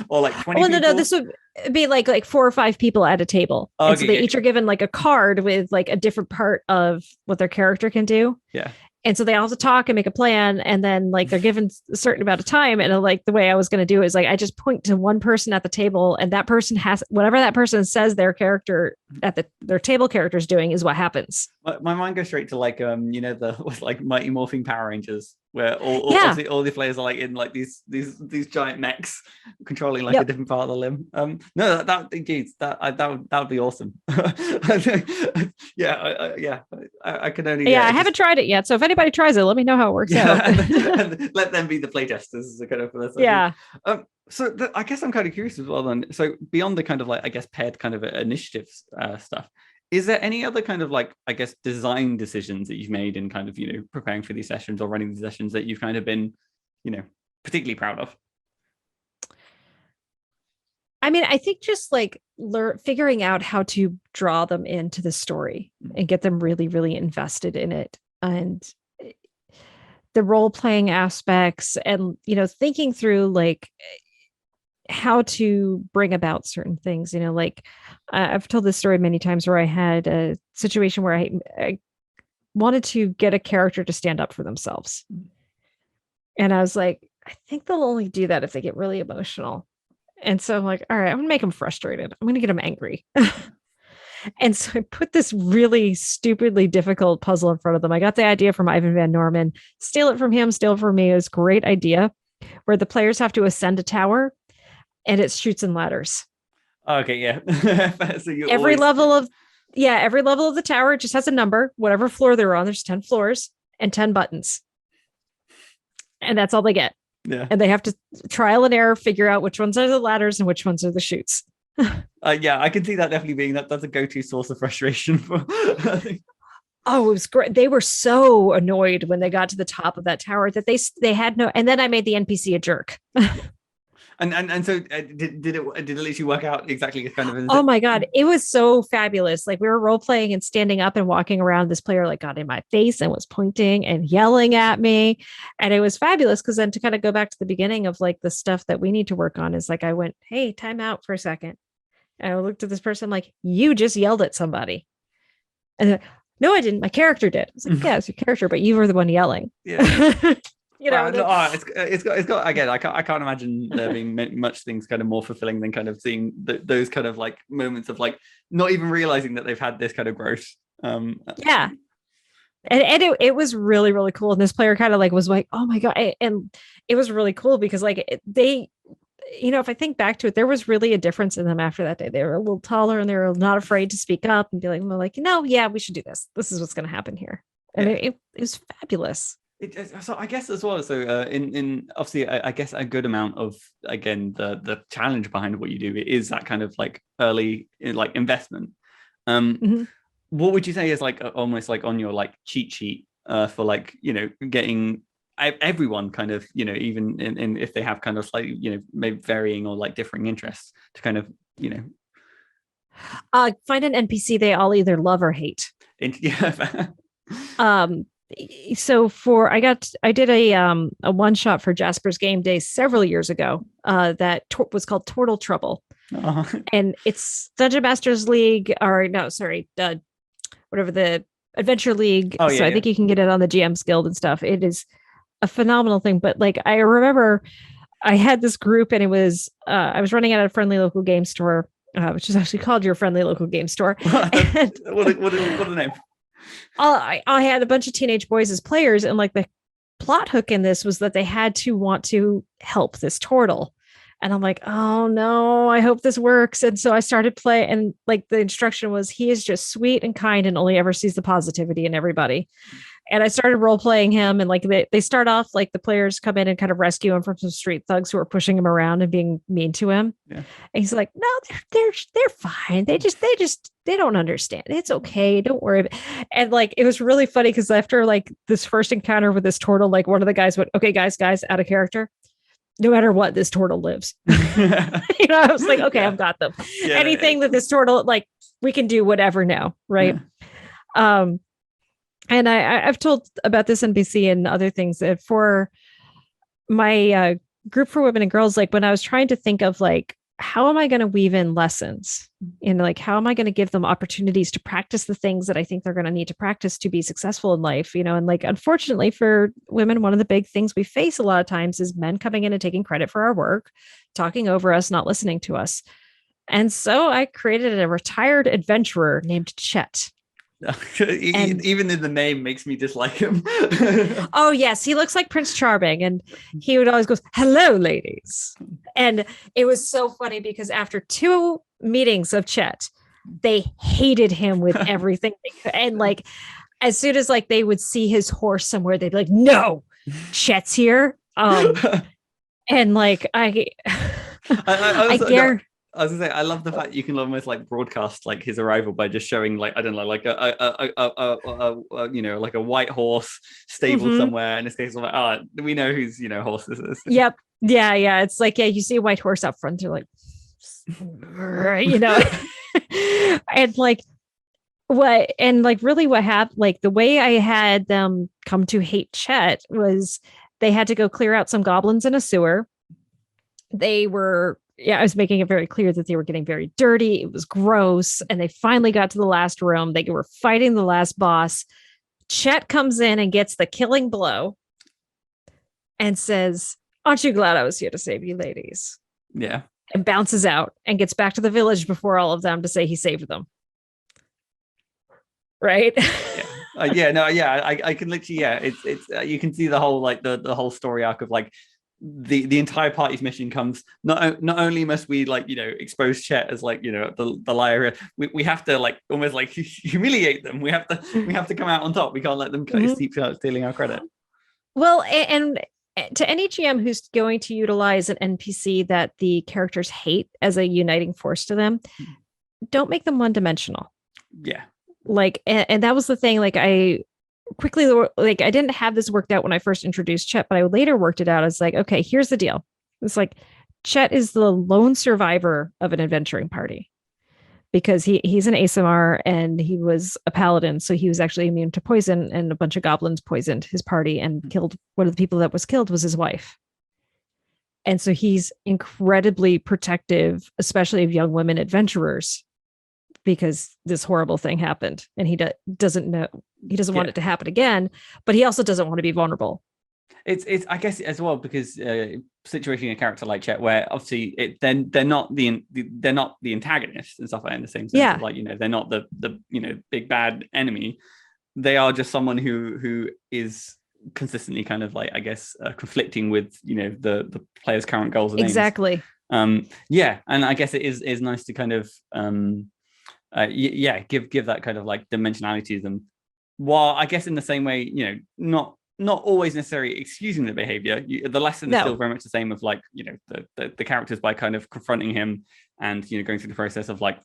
or like 20? Oh, no, this would be like 4 or 5 people at a table. Oh, and so they each are given like a card with like a different part of what their character can do. Yeah. And so they all have to talk and make a plan. And then like they're given a certain amount of time. And like the way I was going to do it is like, I just point to one person at the table and that person has whatever that person says their character at their table character is doing is what happens. My mind goes straight to like, the like Mighty Morphing Power Rangers where all the players are like in like these giant mechs controlling like a different part of the limb. No, that would be awesome. I could only. I haven't tried it yet. So if anybody tries it, let me know how it works out. and let them be the playtesters. Kind of for this. Yeah. I guess I'm kind of curious as well then. So beyond the kind of like, I guess, paired kind of initiatives stuff, is there any other kind of like, I guess, design decisions that you've made in kind of, preparing for these sessions or running these sessions that you've kind of been, particularly proud of? I mean, I think just like figuring out how to draw them into the story and get them really, really invested in it. And the role-playing aspects and, thinking through like how to bring about certain things, like I've told this story many times where I had a situation where I wanted to get a character to stand up for themselves. And I was like, I think they'll only do that if they get really emotional. And so I'm like, all right, I'm gonna make them frustrated. I'm gonna get them angry. And so I put this really stupidly difficult puzzle in front of them. I got the idea from Ivan Van Norman, steal it from him, steal it from me. It was a great idea where the players have to ascend a tower and it's chutes and ladders. Okay, yeah. So every level of the tower just has a number, whatever floor they're on. There's 10 floors and 10 buttons. And that's all they get. Yeah. And they have to trial and error, figure out which ones are the ladders and which ones are the chutes. I can see that definitely being that's a go-to source of frustration for Oh, it was great. They were so annoyed when they got to the top of that tower that they had no, and then I made the NPC a jerk. And so did it literally work out exactly kind of? Oh my God, it was so fabulous. Like we were role playing and standing up and walking around. This player like got in my face and was pointing and yelling at me, and it was fabulous because then to kind of go back to the beginning of like the stuff that we need to work on is like I went, hey, time out for a second, and I looked at this person like, you just yelled at somebody, and no, I didn't. My character did. I was like, yeah, it's your character, but you were the one yelling. Yeah. It's got again. I can't imagine there being much things kind of more fulfilling than kind of seeing those kind of like moments of like not even realizing that they've had this kind of growth. Yeah, and it was really, really cool. And this player kind of like was like, oh my God, and it was really cool because like they, if I think back to it, there was really a difference in them after that day. They were a little taller and they were not afraid to speak up and be like, yeah, we should do this. This is what's going to happen here, and it was fabulous. So I guess as well. So in obviously, I guess a good amount of again the challenge behind what you do is that kind of like early like investment. What would you say is like almost like on your like cheat sheet for like getting everyone kind of even in if they have kind of slightly maybe varying or like differing interests to kind of find an NPC they all either love or hate. So I did a one shot for Jasper's Game Day several years ago that was called Turtle Trouble. And it's Dungeon Masters League whatever the Adventure League. I think you can get it on the DMsGuild and stuff. It is a phenomenal thing. But like I remember I had this group and it was I was running at a friendly local game store, which is actually called Your Friendly Local Game Store. What a name. I had a bunch of teenage boys as players, and like the plot hook in this was that they had to want to help this turtle. And I'm like, oh no, I hope this works. And so I started playing, and like the instruction was, he is just sweet and kind and only ever sees the positivity in everybody. And I started role playing him, and like they start off like the players come in and kind of rescue him from some street thugs who are pushing him around and being mean to him. Yeah. And he's like, no, they're fine. They don't understand. It's okay. Don't worry. And like, it was really funny because after like this first encounter with this turtle, like one of the guys went, okay, guys, out of character. No matter what, this turtle lives. I was like, okay, I've got them. Anything that this turtle, like, we can do whatever now, right? Yeah. And I've told about this NPC and other things that for my group for women and girls, like when I was trying to think of like, how am I going to weave in lessons? Like, how am I going to give them opportunities to practice the things that I think they're going to need to practice to be successful in life? And like, unfortunately for women, one of the big things we face a lot of times is men coming in and taking credit for our work, talking over us, not listening to us. And so I created a retired adventurer named Chet. Even in the name makes me dislike him. Oh yes, he looks like Prince Charming, and he would always go, hello ladies. And it was so funny because after 2 meetings of Chet, they hated him with everything they could. And like as soon as like they would see his horse somewhere, they'd be like, no, Chet's here. And like I was gonna say, I love the fact you can almost like broadcast like his arrival by just showing like, I don't know, like like a white horse stable somewhere. In this case, I'm like, we know whose horse this is. Yep. Yeah. It's like, you see a white horse up front, you're like, and like what happened, like the way I had them come to hate Chet was they had to go clear out some goblins in a sewer. I was making it very clear that they were getting very dirty. It was gross. And they finally got to the last room. They were fighting the last boss. Chet comes in and gets the killing blow and says, aren't you glad I was here to save you ladies? Yeah. And bounces out and gets back to the village before all of them to say he saved them. Right? Yeah. I can literally, it's you can see the whole, like the whole story arc of like, the entire party's mission comes not only must we like expose Chet as like the liar, we have to like almost like humiliate them. We have to come out on top. We can't let them keep stealing our credit. Well, and to any GM who's going to utilize an NPC that the characters hate as a uniting force to them, don't make them one-dimensional. Yeah, like and that was the thing. Like I didn't have this worked out when I first introduced Chet, but I later worked it out. It's like, okay, here's the deal. It's like Chet is the lone survivor of an adventuring party because he's an ASMR and he was a paladin. So he was actually immune to poison, and a bunch of goblins poisoned his party and killed one of the people that was killed was his wife. And so he's incredibly protective, especially of young women adventurers, because this horrible thing happened and he doesn't want it to happen again, but he also doesn't want to be vulnerable. It's I guess as well because situating a character like Chet where obviously they're not the antagonists and stuff like that, in the same sense of, like they're not the big bad enemy. They are just someone who is consistently kind of like, I guess, conflicting with the player's current goals and aims. Exactly. And I guess it is nice to kind of give that kind of like dimensionality to them, while I guess in the same way not always necessarily excusing the behavior. The lesson is still very much the same of like the characters, by kind of confronting him and going through the process of like,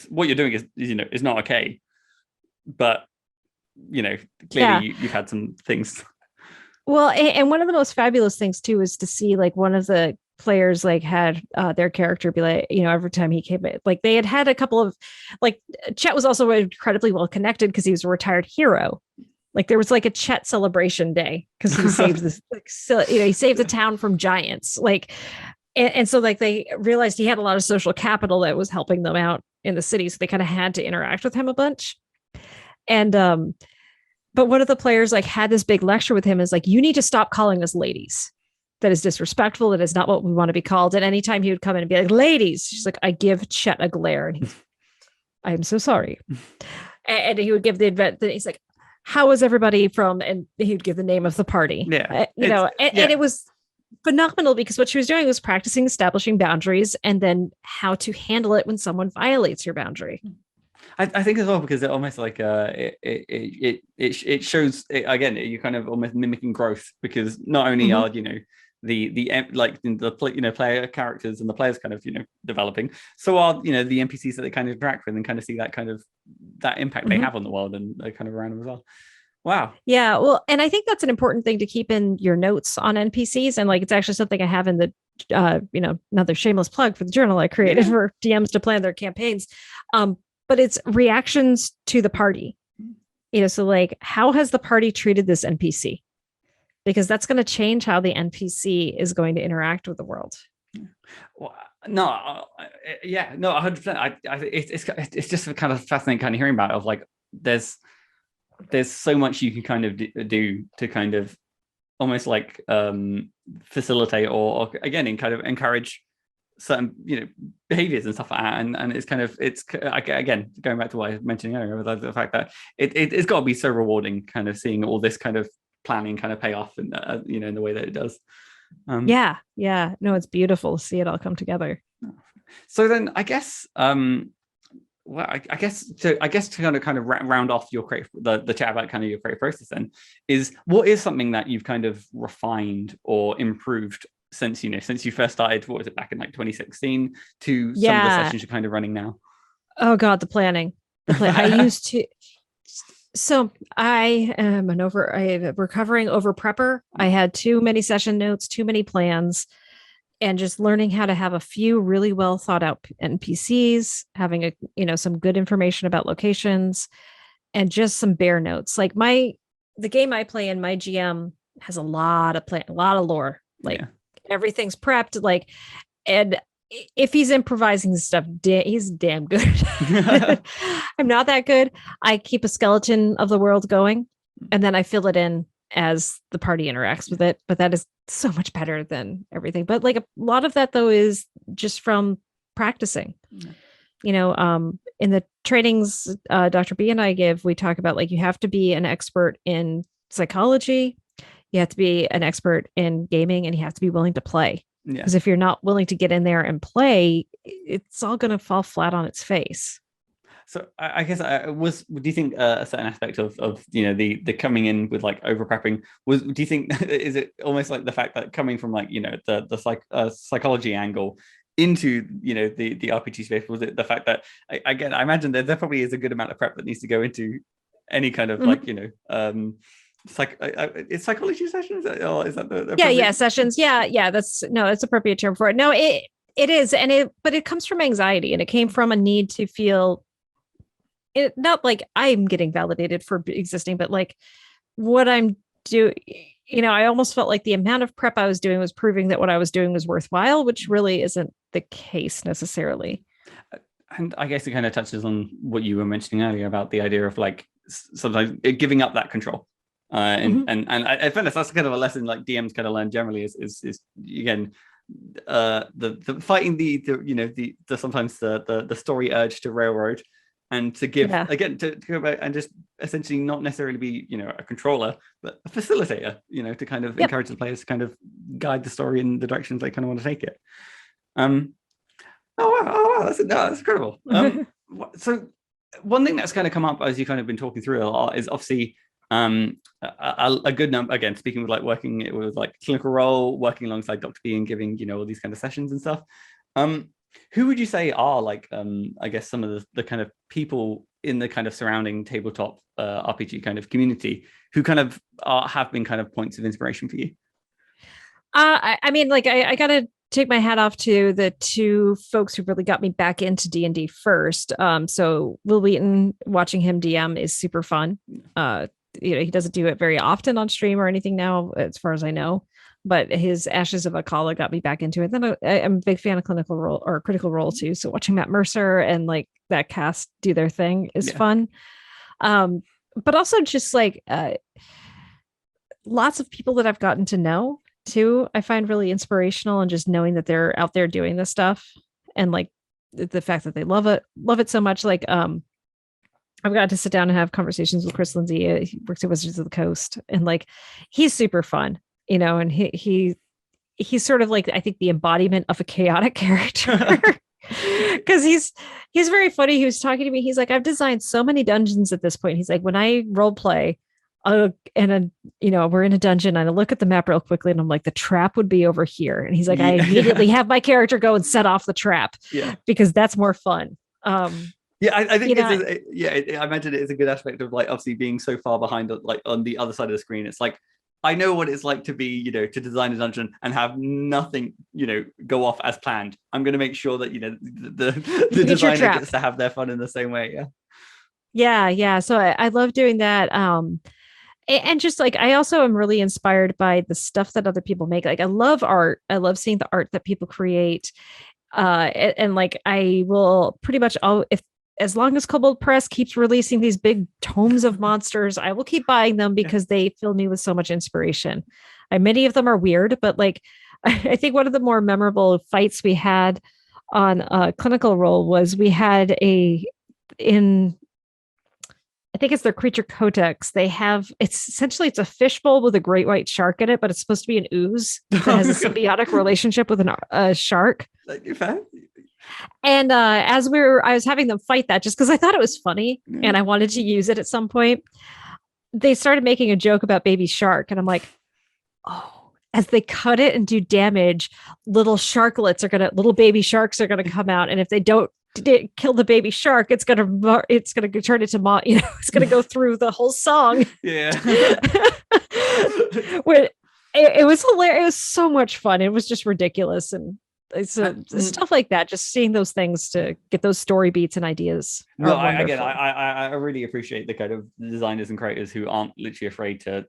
what you're doing is not okay, but clearly you've had some things. Well, and one of the most fabulous things too is to see like one of the players like had their character be like, every time he came in, like they had a couple of, like Chet was also incredibly well connected because he was a retired hero. Like there was like a Chet celebration day because he saved this, he saved the town from giants. Like, and so like they realized he had a lot of social capital that was helping them out in the city, so they kind of had to interact with him a bunch. And but one of the players like had this big lecture with him, is like, you need to stop calling us ladies. That is disrespectful. That is not what we want to be called. And anytime he would come in and be like, ladies, she's like, I give Chet a glare, and I am so sorry. And he would give the event that he's like, how is everybody from, and he'd give the name of the party. Yeah. And it was phenomenal because what she was doing was practicing establishing boundaries and then how to handle it when someone violates your boundary. I think as well, because it almost like it shows again, you kind of almost mimicking growth, because not only are the player characters and the players kind of developing, so are the NPCs that they kind of interact with and kind of see that kind of that impact they have on the world and kind of around them as well. Wow. Yeah. Well, and I think that's an important thing to keep in your notes on NPCs. And like, it's actually something I have in the, another shameless plug for the journal I created for DMs to plan their campaigns. But it's reactions to the party. So like, how has the party treated this NPC? Because that's going to change how the NPC is going to interact with the world. Well, no, 100%. It's just a kind of fascinating kind of hearing about it, of like, there's so much you can kind of do to kind of almost like facilitate or again kind of encourage certain behaviors and stuff like that, and it's again going back to what I was mentioning earlier, with the fact that it's got to be so rewarding kind of seeing all this kind of planning kind of pay off in in the way that it does. No, it's beautiful to see it all come together. So then I guess well, I guess to kind of round off your the chat about kind of your creative process, then, is what is something that you've kind of refined or improved since you first started, what was it, back in like 2016, to some of the sessions you're kind of running now? Oh God, the planning. I used to. So I am a recovering over prepper. I had too many session notes, too many plans, and just learning how to have a few really well thought out NPCs, having some good information about locations, and just some bare notes. Like the game I play in, my GM has a lot of lore. Like everything's prepped. Like, and if he's improvising stuff, he's damn good. I'm not that good. I keep a skeleton of the world going, and then I fill it in as the party interacts with it. But that is so much better than everything. But like a lot of that though is just from practicing. In the trainings Dr. B and I give, we talk about like you have to be an expert in psychology, you have to be an expert in gaming, and you have to be willing to play. Because if you're not willing to get in there and play, it's all going to fall flat on its face. So I guess do you think a certain aspect of the coming in with like over prepping do you think is it almost like the fact that coming from like the psychology angle into the RPG space, was it the fact that I imagine there probably is a good amount of prep that needs to go into any kind of it's psychology sessions, or is that the sessions? That's appropriate term for it. No, it is, but it comes from anxiety, and it came from a need to feel it, not like I'm getting validated for existing, but like what I'm doing. I almost felt like the amount of prep I was doing was proving that what I was doing was worthwhile, which really isn't the case necessarily. And I guess it kind of touches on what you were mentioning earlier about the idea of like sometimes giving up that control. And I find that's kind of a lesson like DMs kind of learn generally is again the fighting the sometimes the story urge to railroad, and to give again to go about and just essentially not necessarily be a controller, but a facilitator, to kind of encourage the players to kind of guide the story in the directions they kind of want to take it. Oh wow, that's incredible. So one thing that's kind of come up as you kind of been talking through a lot is obviously a good number, again, speaking with like working with like clinical role, working alongside Dr. B and giving all these kind of sessions and stuff. Who would you say are like I guess some of the kind of people in the kind of surrounding tabletop RPG kind of community who kind of have been kind of points of inspiration for you? I mean, like I gotta take my hat off to the two folks who really got me back into D&D first. So Will Wheaton, watching him DM is super fun. He doesn't do it very often on stream or anything now, as far as I know, but his Ashes of Akala got me back into it. Then I'm a big fan of Critical Role too. So watching Matt Mercer and like that cast do their thing is fun. But also just like lots of people that I've gotten to know too, I find really inspirational, and just knowing that they're out there doing this stuff, and like the fact that they love it so much. Like I've got to sit down and have conversations with Chris Lindsay. He works at Wizards of the Coast, and like he's super fun, and he's sort of like, I think, the embodiment of a chaotic character. Because he's very funny. He was talking to me. He's like, I've designed so many dungeons at this point. He's like, when I role play, we're in a dungeon, and I look at the map real quickly, and I'm like, the trap would be over here. And he's like, I immediately have my character go and set off the trap, because that's more fun. I think I imagine it is a good aspect of like obviously being so far behind, like on the other side of the screen. It's like, I know what it's like to be, to design a dungeon and have nothing, go off as planned. I'm going to make sure that, the designer gets to have their fun in the same way. Yeah. So I love doing that. And just like, I also am really inspired by the stuff that other people make. Like, I love art. I love seeing the art that people create. And like, I will pretty much as long as Kobold Press keeps releasing these big tomes of monsters, I will keep buying them because they fill me with so much inspiration. Many of them are weird, but like, I think one of the more memorable fights we had on Clinical Role was we had I think it's their creature codex. They have, it's a fishbowl with a great white shark in it, but it's supposed to be an ooze that has a symbiotic relationship with a shark. And I was having them fight that just because I thought it was funny and I wanted to use it at some point. They started making a joke about baby shark, and I'm like, oh, as they cut it and do damage, little baby sharks are gonna come out, and if they don't kill the baby shark, it's gonna turn into it's gonna go through the whole song. Yeah. When it was hilarious. It was so much fun. It was just ridiculous, and stuff like that. Just seeing those things to get those story beats and ideas. No, I really appreciate the kind of designers and creators who aren't literally afraid to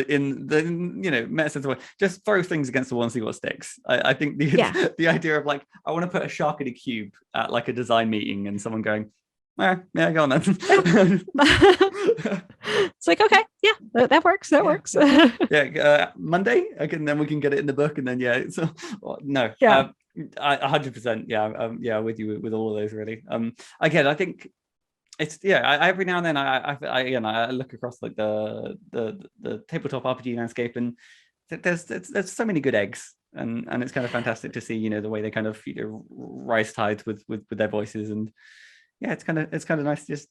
in the meta sense of way, just throw things against the wall and see what sticks. I think the idea of like, I want to put a shark in a cube at like a design meeting, and someone going, yeah, go on then. It's like, okay, yeah, that works. That works. Monday, then we can get it in the book, and then I 100%, with you with all of those really. Again, I think it's every now and then I look across like the tabletop RPG landscape, and there's so many good eggs, and it's kind of fantastic to see the way they kind of rise tides with their voices, and it's kind of nice to just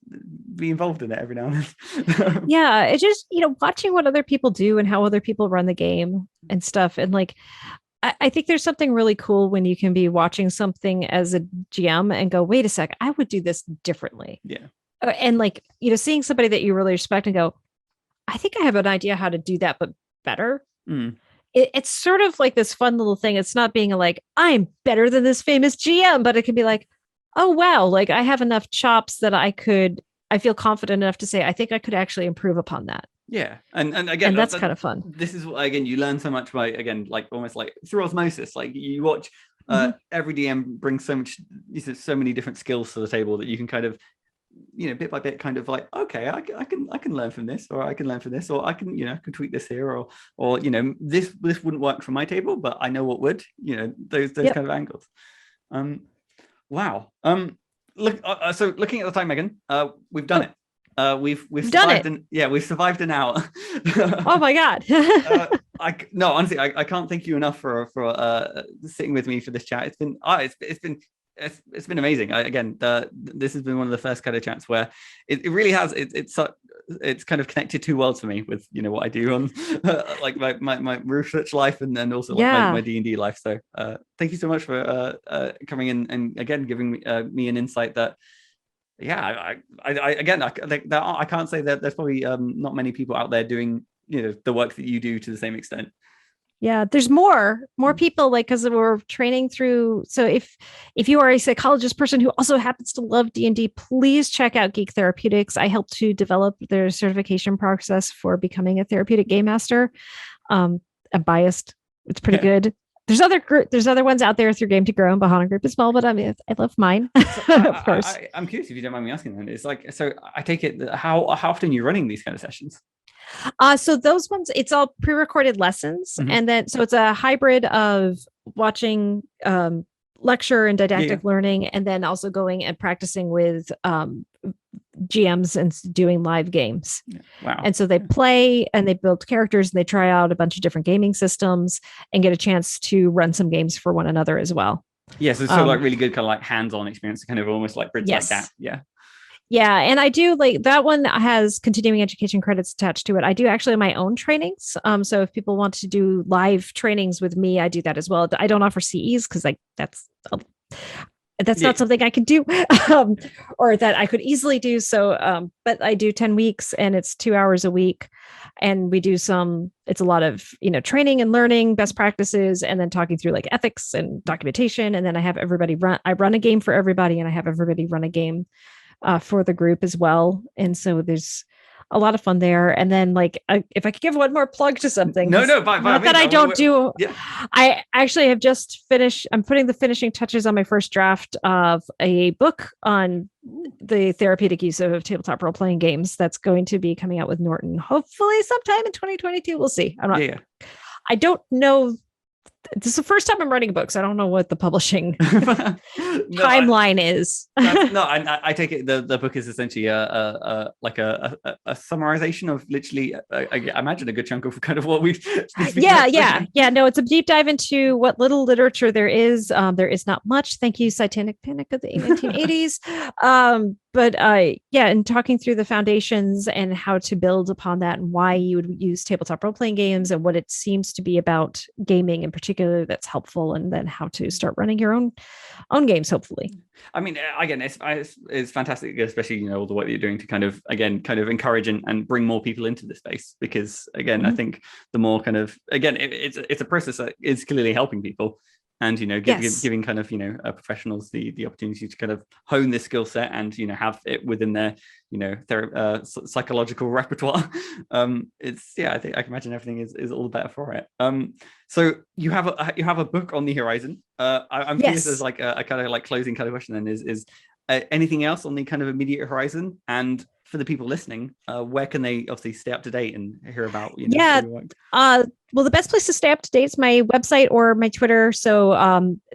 be involved in it every now and then. Yeah, it's just watching what other people do and how other people run the game and stuff, and like I think there's something really cool when you can be watching something as a GM and go, wait a sec, I would do this differently. Yeah. And like, seeing somebody that you really respect and go, I think I have an idea how to do that, but better. It's sort of like this fun little thing. It's not being like, I'm better than this famous GM, but it can be like, oh, wow, like I have enough chops that I feel confident enough to say, I think I could actually improve upon that. Yeah. And again, that's kind of fun. This is again, you learn so much by, again, like almost like through osmosis. Like you watch every DM brings so many different skills to the table that you can kind of, bit by bit kind of like, okay, I can learn from this, or I can learn from this, or I can, can tweak this here, or this wouldn't work for my table, but I know what would, those kind of angles. Wow. So looking at the time, Megan, we've done it. We've survived done it. We've survived an hour. Oh my God. Honestly, I can't thank you enough for sitting with me for this chat. It's been amazing. This has been one of the first kind of chats where it really has. It's kind of connected two worlds for me with what I do on like my research life and then also my D&D life. So thank you so much for coming in and again giving me an insight that I can't say that there's probably not many people out there doing the work that you do to the same extent. Yeah, there's more people, like, because we're training through. So if you are a psychologist person who also happens to love D&D, please check out Geek Therapeutics. I helped to develop their certification process for becoming a therapeutic game master. I'm biased. It's pretty good. There's other ones out there through Game to Grow and Bahana Group as well, but I mean, I love mine. Of course. I'm curious if you don't mind me asking then. It's like, so I take it that how often are you running these kind of sessions? So those ones, it's all pre-recorded lessons. And then, so it's a hybrid of watching lecture and didactic learning, and then also going and practicing with GMs and doing live games. Wow. And so they play and they build characters and they try out a bunch of different gaming systems and get a chance to run some games for one another as well. Yeah, so like really good kind of like hands-on experience, kind of almost like bridge like that. Yeah. Yeah. And I do like that one has continuing education credits attached to it. I do actually my own trainings. So if people want to do live trainings with me, I do that as well. I don't offer CEs because like that's not something I could do or that I could easily do. So, but I do 10 weeks and it's 2 hours a week. And we do it's a lot of, training and learning best practices and then talking through like ethics and documentation. And then I have everybody I run a game for everybody and I have everybody run a game for the group as well. And so there's a lot of fun there. And then like, if I could give one more plug to something. Not that I don't do. Yeah. I actually have just finished. I'm putting the finishing touches on my first draft of a book on the therapeutic use of tabletop role-playing games that's going to be coming out with Norton, hopefully sometime in 2022. We'll see. I don't know. This is the first time I'm writing a book, so I don't know what the publishing timeline is. I take it the book is essentially a summarization of literally, I imagine a good chunk of kind of what we've. No, it's a deep dive into what little literature there is. There is not much. Thank you, Satanic Panic of the 1980s. But and talking through the foundations and how to build upon that and why you would use tabletop role-playing games and what it seems to be about gaming in particular that's helpful, and then how to start running your own games, hopefully. I mean, again, it's fantastic, especially, all the work that you're doing to kind of encourage and bring more people into the space, because again, I think the more kind of, again, it's a process that is clearly helping people. And, giving kind of, professionals the opportunity to kind of hone this skill set and, have it within their, psychological repertoire. I think I can imagine everything is all the better for it. So you have a book on the horizon. I'm curious as like a kind of like closing kind of question then is anything else on the kind of immediate horizon? And for the people listening, where can they obviously stay up to date and hear about, well, the best place to stay up to date is my website or my Twitter. So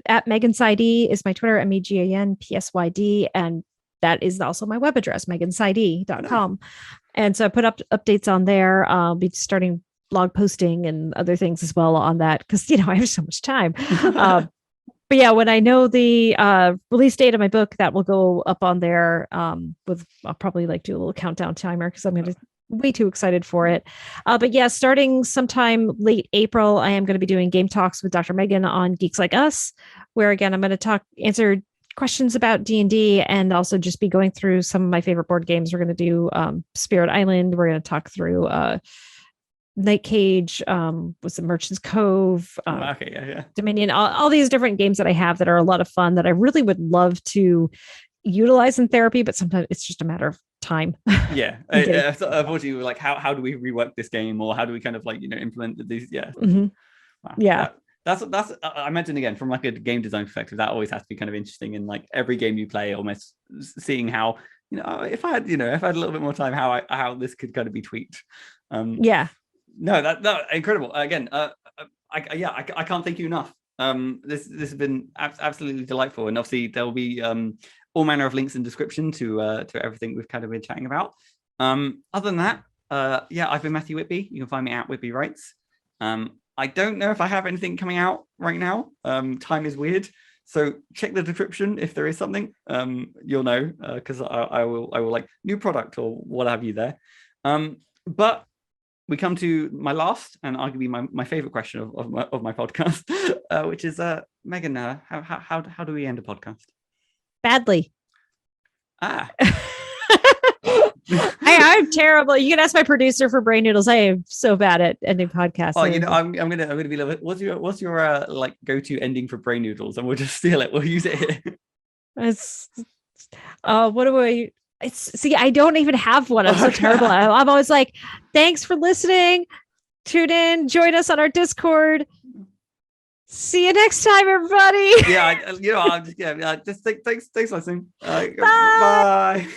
at Megan's ID is my Twitter, MEGANPSYD. And that is also my web address, megansid.com. And so I put up updates on there. I'll be starting blog posting and other things as well on that because, I have so much time. But yeah, when I know the release date of my book, that will go up on there I'll probably like do a little countdown timer because I'm going to way too excited for it. But yeah, starting sometime late April, I am going to be doing game talks with Dr. Megan on Geeks Like Us, where again, I'm going to answer questions about D&D and also just be going through some of my favorite board games. We're going to do Spirit Island. We're going to talk through Night Cage, was the Merchant's Cove, Dominion, all these different games that I have that are a lot of fun that I really would love to utilize in therapy, but sometimes it's just a matter of time. So unfortunately, like how do we rework this game, or how do we kind of like implement these? That's I mentioned again from like a game design perspective, that always has to be kind of interesting in like every game you play, almost seeing how if I had a little bit more time, how this could kind of be tweaked. No, incredible. Again, I can't thank you enough. This has been absolutely delightful, and obviously there will be all manner of links in description to everything we've kind of been chatting about. Other than that, I've been Matthew Whitby. You can find me at Whitby Writes. I don't know if I have anything coming out right now. Time is weird, so check the description if there is something. You'll know because I will like new product or what have you there. But we come to my last and arguably my favorite question of my podcast, which is Megan. How do we end a podcast? Badly. I'm terrible. You can ask my producer for Brain Noodles. I am so bad at ending podcasts. Oh, I'm gonna be a little bit. What's your like go-to ending for Brain Noodles, and we'll just steal it. We'll use it here. It's what do I? I don't even have one. I'm so terrible. I'm always like, thanks for listening. Tune in, join us on our Discord. See you next time, everybody. Thanks for listening. Bye.